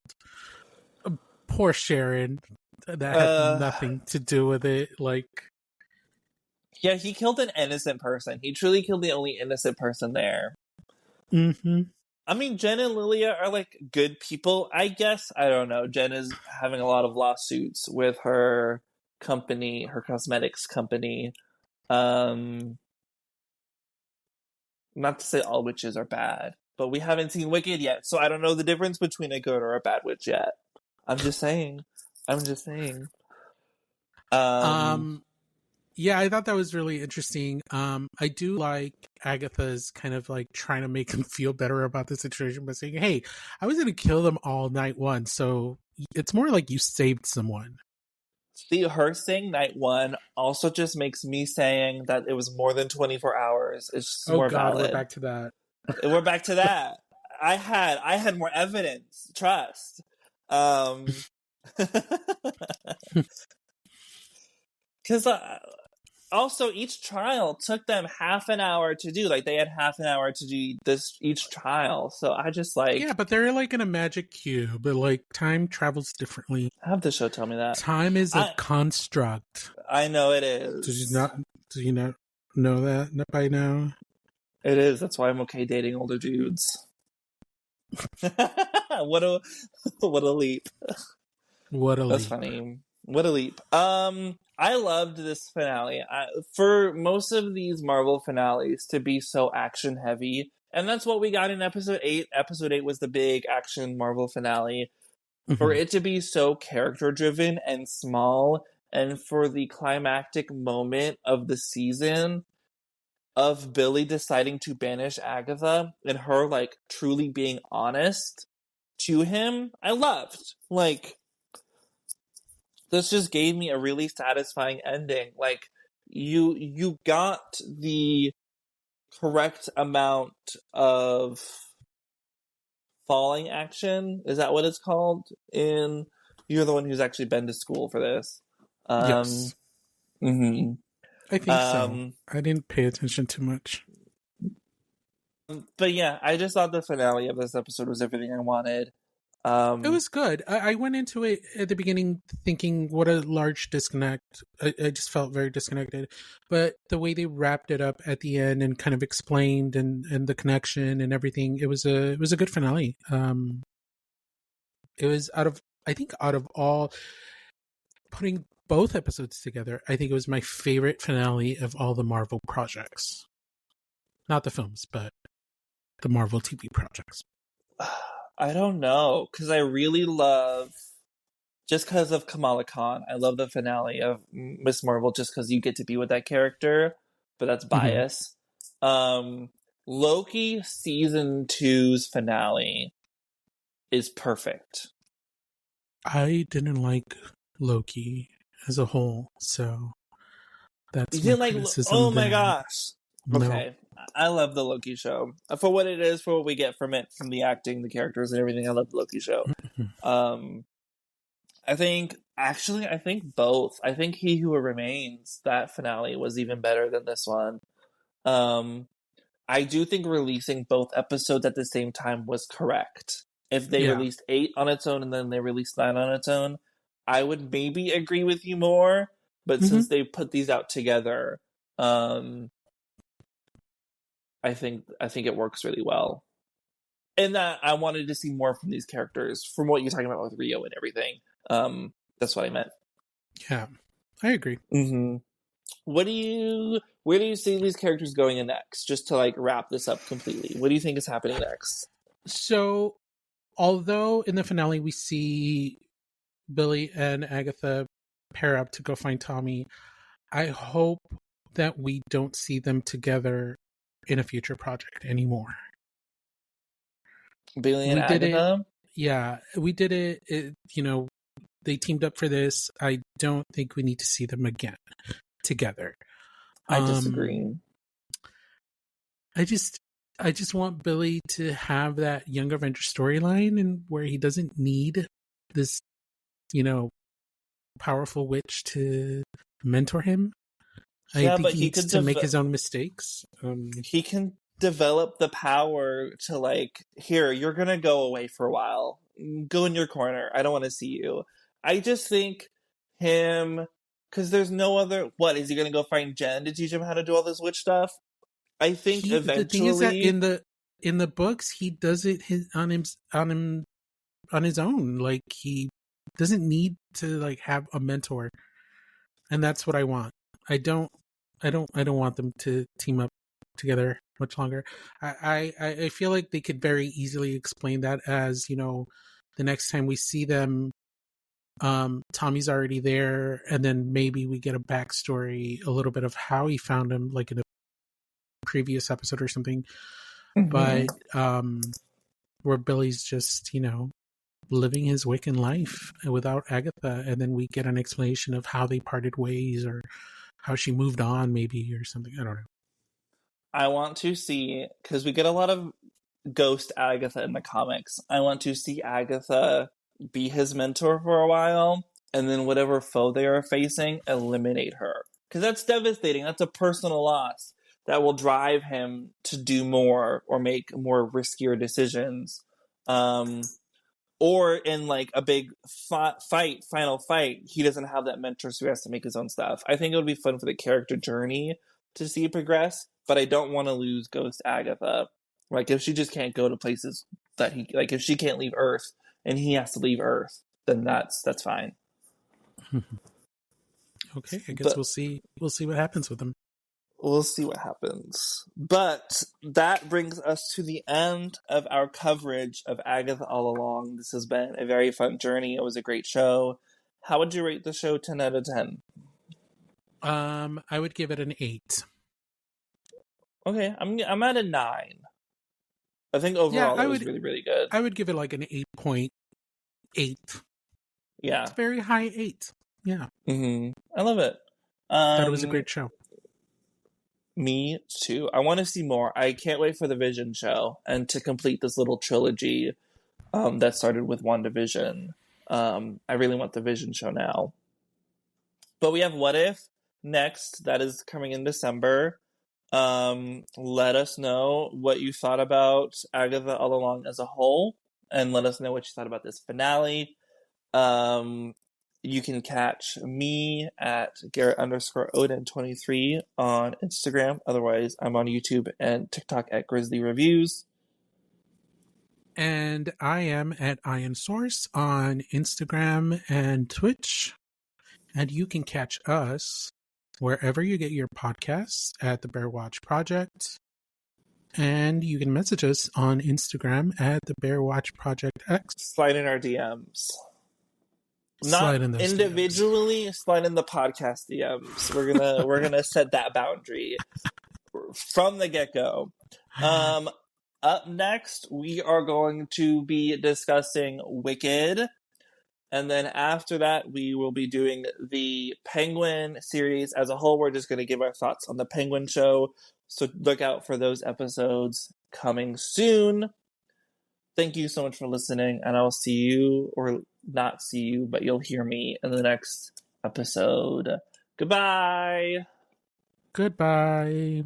poor Sharon. That had nothing to do with it. Like, yeah, he killed an innocent person. He truly killed the only innocent person there. mm-hmm. I mean, Jen and Lilia are like good people, I guess. I don't know. Jen is having a lot of lawsuits with her company, her cosmetics company. Not to say all witches are bad, but we haven't seen Wicked yet, so I don't know the difference between a good or a bad witch yet. I'm just saying. Yeah, I thought that was really interesting. I do like Agatha's kind of like trying to make him feel better about the situation by saying, hey, I was going to kill them all night one. So it's more like you saved someone. See, her saying night one also just makes me saying that it was more than 24 hours. It's just Oh more God, we're valid. back to that. We're back to that. I had more evidence. Trust. Because also each trial took them half an hour to do. Like they had half an hour to do this each trial. So I just like yeah, but they're like in a magic cube. But like time travels differently. have the show tell me that Time is a construct. I know it is. Did you not know that by now? It is. That's why I'm okay dating older dudes. what a leap. What a That's leap. funny. What a leap. I loved this finale. For most of these Marvel finales to be so action heavy, and that's what we got in episode 8. Episode 8 was the big action Marvel finale. Mm-hmm. For it to be so character driven and small, and for the climactic moment of the season of Billy deciding to banish Agatha and her like truly being honest to him, I loved. Like, this just gave me a really satisfying ending. Like, you got the correct amount of falling action. Is that what it's called? You're the one who's actually been to school for this. Yes. Mm-hmm. I think so. I didn't pay attention too much. But yeah, I just thought the finale of this episode was everything I wanted. It was good. I went into it at the beginning thinking what a large disconnect. I just felt very disconnected. But the way they wrapped it up at the end and kind of explained and the connection and everything, it was a good finale. It was out of all, putting both episodes together, I think it was my favorite finale of all the Marvel projects. Not the films, but the Marvel TV projects. I don't know, because I really love, just because of Kamala Khan, I love the finale of Miss Marvel just because you get to be with that character, but that's bias. Mm-hmm. Loki season 2's finale is perfect. I didn't like Loki as a whole, so that's you didn't like. Oh my gosh. No. Okay, I love the Loki show for what it is, for what we get from it, from the acting, the characters, and everything. I love the Loki show. Um, I think both. I think He Who Remains, that finale, was even better than this one. I do think releasing both episodes at the same time was correct. If they Yeah. released 8 on its own and then they released 9 on its own, I would maybe agree with you more. But Hmm. since they put these out together, um, I think it works really well. And that I wanted to see more from these characters, from what you're talking about with Rio and everything. That's what I meant. Yeah, I agree. Mm-hmm. Where do you see these characters going in next? Just to like wrap this up completely, what do you think is happening next? So, although in the finale we see Billy and Agatha pair up to go find Tommy, I hope that we don't see them together in a future project anymore. Billy and We did it. Agatha? Yeah, we did it. They teamed up for this. I don't think we need to see them again together. I disagree. I just want Billy to have that Young Avenger storyline, and where he doesn't need this, powerful witch to mentor him. I Yeah, think but he needs to make his own mistakes. he can develop the power to like, here, you're gonna go away for a while. Go in your corner. I don't want to see you. I just think him, because there's no other. What is he gonna go find Jen to teach him how to do all this witch stuff? I think The thing is that eventually in the books he does it on his own. Like, he doesn't need to like have a mentor, and that's what I want. I don't want them to team up together much longer. I feel like they could very easily explain that as, the next time we see them, Tommy's already there, and then maybe we get a backstory, a little bit of how he found him, like in a previous episode or something. Mhm. But where Billy's just, living his Wiccan life without Agatha, and then we get an explanation of how they parted ways, or how she moved on, maybe, or something. I don't know. I want to see, because we get a lot of ghost Agatha in the comics. I want to see Agatha be his mentor for a while, and then whatever foe they are facing, eliminate her. Because that's devastating. That's a personal loss that will drive him to do more or make more riskier decisions. Or in like a big final fight, he doesn't have that mentor, so he has to make his own stuff. I think it would be fun for the character journey to see it progress, but I don't want to lose Ghost Agatha. Like, if she just can't go to places that he like, if she can't leave Earth and he has to leave Earth, then that's fine. Okay, I guess But we'll see what happens with them. we'll see what happens. But that brings us to the end of our coverage of Agatha All Along. This has been a very fun journey. It was a great show. How would you rate the show 10 out of 10? I would give it an 8. Okay, I'm at a 9. I think Yeah, overall it was really, really good. I would give it like an 8.8. Yeah. It's a very high 8. Yeah. I love it. Thought it was a great show. Me too. I want to see more. I can't wait for the Vision show and to complete this little trilogy that started with WandaVision. I really want the Vision show now. But we have What If next. That is coming in December. Let us know what you thought about Agatha All Along as a whole, and let us know what you thought about this finale. You can catch me at Garrett_Odin23 on Instagram. Otherwise, I'm on YouTube and TikTok at Grizzly Reviews. And I am at Iron Source on Instagram and Twitch. And you can catch us wherever you get your podcasts at the Bear Watch Project. And you can message us on Instagram at the Bear Watch Project X. Slide in our DMs. Slide Not in those individually, DMs. slide in the podcast DMs. We're gonna set that boundary from the get-go. Up next, we are going to be discussing Wicked. And then after that, we will be doing the Penguin series as a whole. We're just going to give our thoughts on the Penguin show. So look out for those episodes coming soon. Thank you so much for listening, and I will see you, or not see you, but you'll hear me in the next episode. Goodbye! Goodbye.